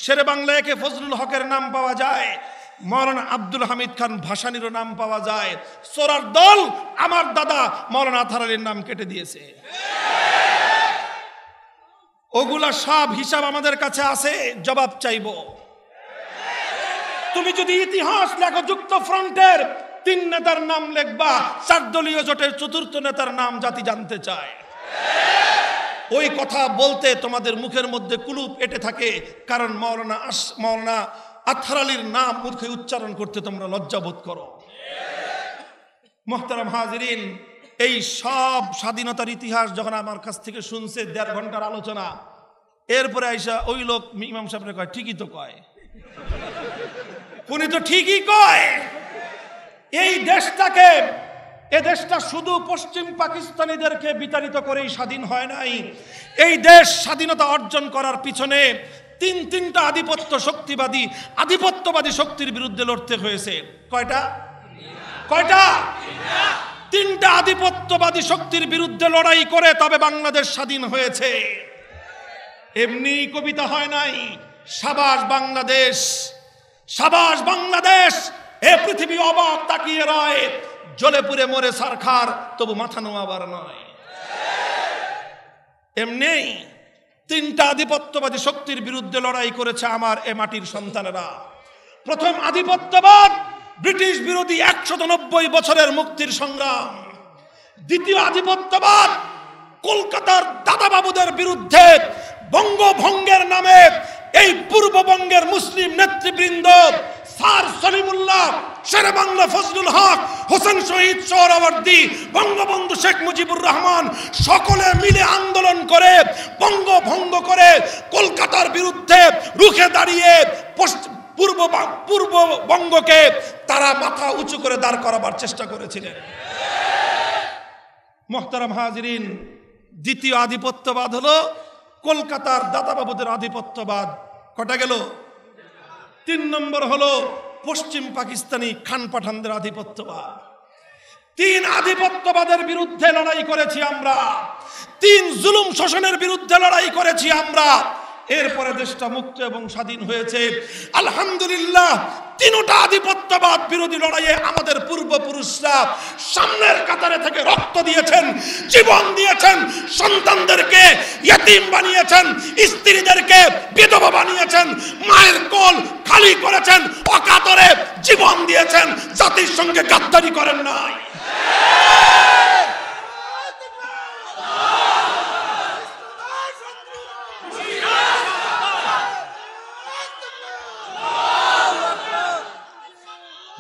Speaker 1: শেরে বাংলা একে ফজলুল হকের নাম পাওয়া যায়, মৌলানা আব্দুল হামিদ খান ভাসানীরও নাম পাওয়া যায়। সোরার দল আমার দাদা মৌলানা আতহার আলীর নাম কেটে দিয়েছে। ওগুলা সব হিসাব আমাদের কাছে আছে, জবাব চাইব। তুমি যদি ইতিহাস লেখো, যুক্ত ফ্রন্টের 3 নেতার নাম লিখবা, 4 দলীয় জোটের 4র্থ নেতার নাম জাতি জানতে চায়। ওই কথা বলতে তোমাদের মুখের মধ্যে কুলুপ এঁটে থাকে, কারণ মৌলানা আতহার আলীর নাম মুখে উচ্চারণ করতে তোমরা লজ্জাবোধ করো। মুহতারাম হাজিরিন, এই সব স্বাধীনতার ইতিহাস যখন আমার কাছ থেকে শুনছে 1.5 ঘন্টার আলোচনা, এরপরে আইসা ওই লোক ইমাম সাহেবরে কয়, ঠিকই তো কয়, উনি তো ঠিকই কয়। এই দেশটাকে, এ দেশটা শুধু পশ্চিম পাকিস্তানিদেরকে বিতাড়িত করেই স্বাধীন হয় নাই। এই দেশ স্বাধীনতা অর্জন করার পিছনে 3টা আধিপত্যবাদী শক্তির বিরুদ্ধে লড়তে হয়েছে। কয়টা? 3টা আধিপত্যবাদী শক্তির বিরুদ্ধে লড়াই করে তবে বাংলাদেশ স্বাধীন হয়েছে। এমনি কবিতা হয় নাই, সাবাস বাংলাদেশ, সাবাস বাংলাদেশ, এ পৃথিবী অবাক তাকিয়ে রয়, জ্বলে পুড়ে মরে সারখার তবু মাথা নোয়াবার নয়। এমনি 3টা আধিপত্যবাদী শক্তির বিরুদ্ধে লড়াই করেছে আমার এ মাটির সন্তানেরা। প্রথম আধিপত্যবাদ, ব্রিটিশ বিরোধী 190 বছরের মুক্তির সংগ্রাম। দ্বিতীয় আধিপত্যবাদ, কলকাতার দাদাবাবুদের বিরুদ্ধে বঙ্গভঙ্গের নামে এই পূর্ববঙ্গের মুসলিম নেতৃবৃন্দ স্যার সলিমুল্লাহ, শেরে বাংলা ফজলুল হক, হোসেন শহীদ সোহরাওয়ার্দী, বঙ্গবন্ধু শেখ মুজিবুর রহমান সকলে মিলে আন্দোলন করে বঙ্গভঙ্গ করে কলকাতার বিরুদ্ধে রুখে দাঁড়িয়ে পূর্ববঙ্গকে তারা মাথা উঁচু করে দাঁড় করাবার চেষ্টা করেছিলেন। মুহতারাম হাজিরিন, দ্বিতীয় আধিপত্যবাদ হলো কলকাতার দাদাবাবুদের আধিপত্যবাদ। কটা গেল? 3 নম্বর হলো পশ্চিম পাকিস্তানি খান পাঠানদের আধিপত্যবাদ। 3 আধিপত্যবাদের বিরুদ্ধে লড়াই করেছি আমরা, 3 জুলুম শোষণের বিরুদ্ধে লড়াই করেছি আমরা। এরপরে দেশটা মুক্ত এবং স্বাধীন হয়েছে আলহামদুলিল্লাহ। 3টা আধিপত্যবাদ বিরোধী লড়াইয়ে আমাদের পূর্বপুরুষরা সামনের কাতারে থেকে রক্ত দিয়েছেন, জীবন দিয়েছেন, সন্তানদেরকে ইয়েতিম বানিয়েছেন, স্ত্রীদেরকে বিধবা বানিয়েছেন, মায়ের কোল খালি করেছেন, অকাতরে জীবন দিয়েছেন, জাতির সঙ্গে গাদ্দারি করেন নাই।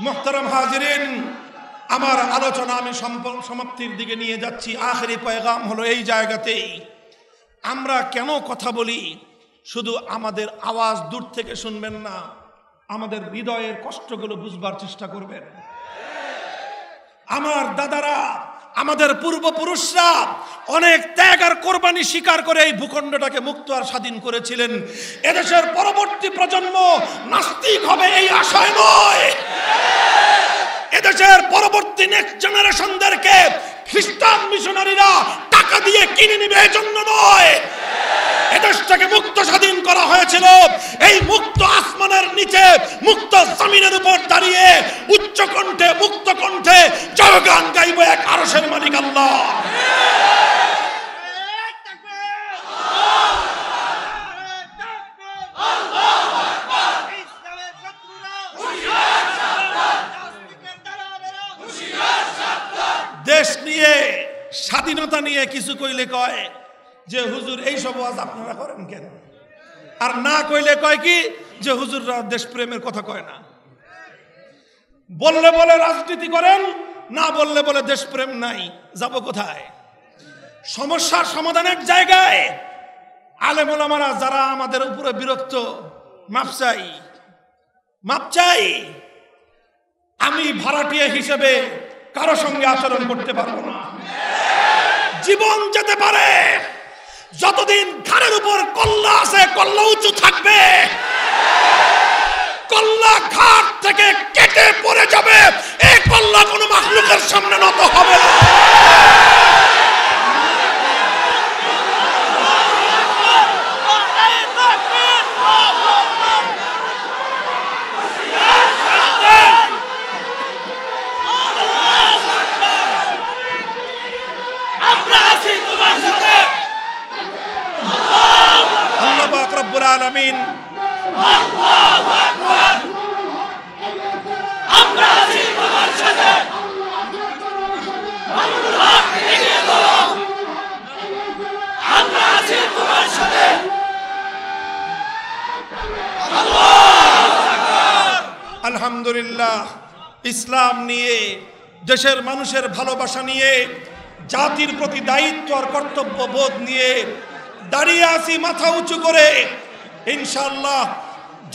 Speaker 1: মুহতারাম হাজিরিন, আমার আলোচনা আমি সমাপ্তির দিকে নিয়ে যাচ্ছি। আখেরি পয়গাম হলো এই জায়গাতেই, আমরা কেন কথা বলি শুধু আমাদের আওয়াজ দূর থেকে শুনবেন না, আমাদের হৃদয়ের কষ্টগুলো বুঝবার চেষ্টা করবেন। আমার দাদারা, আমাদের পূর্বপুরুষরা অনেক ত্যাগ আর কোরবানি স্বীকার করে এই ভূখণ্ডটাকে মুক্ত আর স্বাধীন করেছিলেন। এদেশের পরবর্তী প্রজন্ম নাস্তিক হবে এই আশায় নয়, এদেশের পরবর্তী নেক্সট জেনারেশনদেরকে খ্রিস্টান মিশনারিরা টাকা দিয়ে কিনে নিবে এই জন্য নয়। এদেশটাকে মুক্ত স্বাধীন করা হয়েছিল এই মুক্ত আসমানের নিচে, মুক্ত জমিনের উপর দাঁড়িয়ে উচ্চ কণ্ঠে, মুক্ত কণ্ঠে জয়গান গাইব এক আরশের মালিক আল্লাহ। দেশ নিয়ে, স্বাধীনতা নিয়ে কিছু কইলে কয় যে হুজুর এই সব ওয়াজ আপনারা করেন কেন, আর না কইলে কয় কি যে হুজুররা দেশপ্রেমের কথা কয় না। বললে বলে রাজনীতি করেন, না বললে বলে দেশপ্রেম নাই। যাব কোথায়? সমস্যার সমাধানের জায়গায় আলেম ওলামারা যারা আমাদের উপরে বিরক্ত, মাপ চাই। আমি ভাড়াটিয়া হিসেবে কারো সঙ্গে আচরণ করতে পারবো না। জীবন যেতে পারে, যতদিন ঘাড়ের উপর কল্লা আছে কল্লা উঁচু থাকবে। কল্লা ঘাট থেকে কেটে পড়ে যাবে, এই কল্লা কোনো মাখলুকের সামনে নত হবে না। রব্বুল আলামিন আমরা আছি তোমার সাথে, আমরা আছি তোমার সাথে। আলহামদুলিল্লাহ, ইসলাম নিয়ে, দেশের মানুষের ভালোবাসা নিয়ে, জাতির প্রতি দায়িত্ব আর কর্তব্য বোধ নিয়ে দাঁড়িয়ে আছি মাথা উঁচু করে। ইনশাআল্লাহ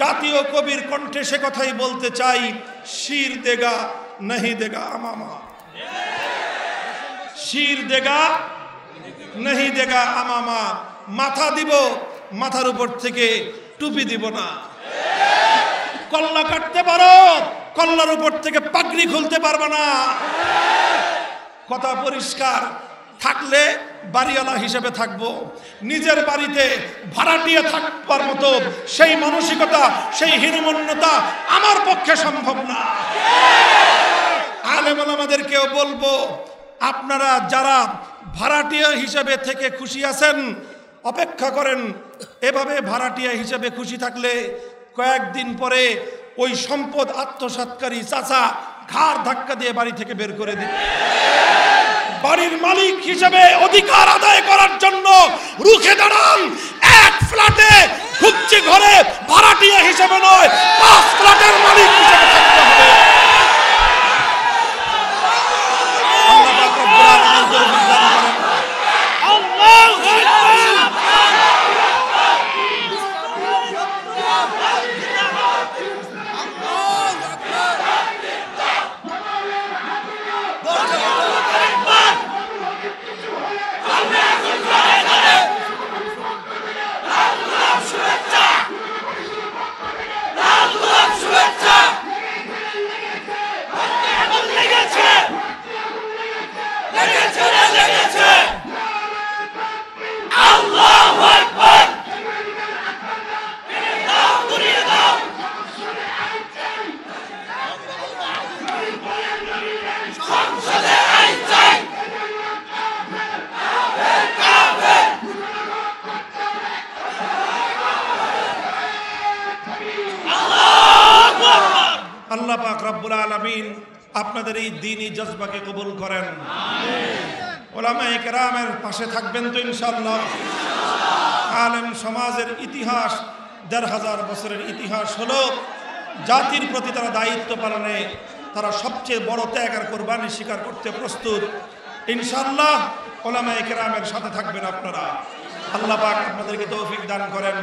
Speaker 1: জাতীয় কবির কণ্ঠে সে কথাই বলতে চাই, শির দেগা नहीं देगा अमामा, শির দেগা नहीं देगा अमामा। মাথা দিব, মাথার উপর থেকে টুপি দিব না। কল্লা কাটতে পারো, কল্লার উপর থেকে পাগড়ি খুলতে পারবে না। কথা পরিষ্কার। থাকলে বাড়িওয়ালা হিসেবে থাকবো, নিজের বাড়িতে ভাড়াটিয়া থাকবার মতো সেই মানসিকতা, সেই হীনমন্যতা আমার পক্ষে সম্ভব না। আলেম ওলামাদেরকেও বলবো, আপনারা যারা ভাড়াটিয়া হিসেবে থেকে খুশি আছেন অপেক্ষা করেন। এভাবে ভাড়াটিয়া হিসেবে খুশি থাকলে কয়েকদিন পরে ওই সম্পদ আত্মসাৎকারী চাচা ঘাড় ধাক্কা দিয়ে বাড়ি থেকে বের করে দিবে। বাড়ির মালিক হিসেবে অধিকার আদায় করার জন্য রুখে দাঁড়ান। এক ফ্ল্যাটে খুঁজছি ঘরে ভাড়াটিয়া হিসেবে নয়, 5 ফ্ল্যাটের মালিক হিসেবে থাকতে হবে। আল্লাহ পাক রব্বুল আলামিন আপনাদের এই দ্বীনি জজবাকে কবুল করেন। উলামায়ে কেরামের পাশে থাকবেন তো ইনশাআল্লাহ। আলেম সমাজের ইতিহাস ১৫০০ বছরের ইতিহাস হলো জাতির প্রতি তারা দায়িত্ব পালনে তারা সবচেয়ে বড় ত্যাগ আর কোরবানি স্বীকার করতে প্রস্তুত। ইনশাআল্লাহ উলামায়ে কেরামের সাথে থাকবেন আপনারা। আল্লাহ পাক আপনাদেরকে তৌফিক দান করেন।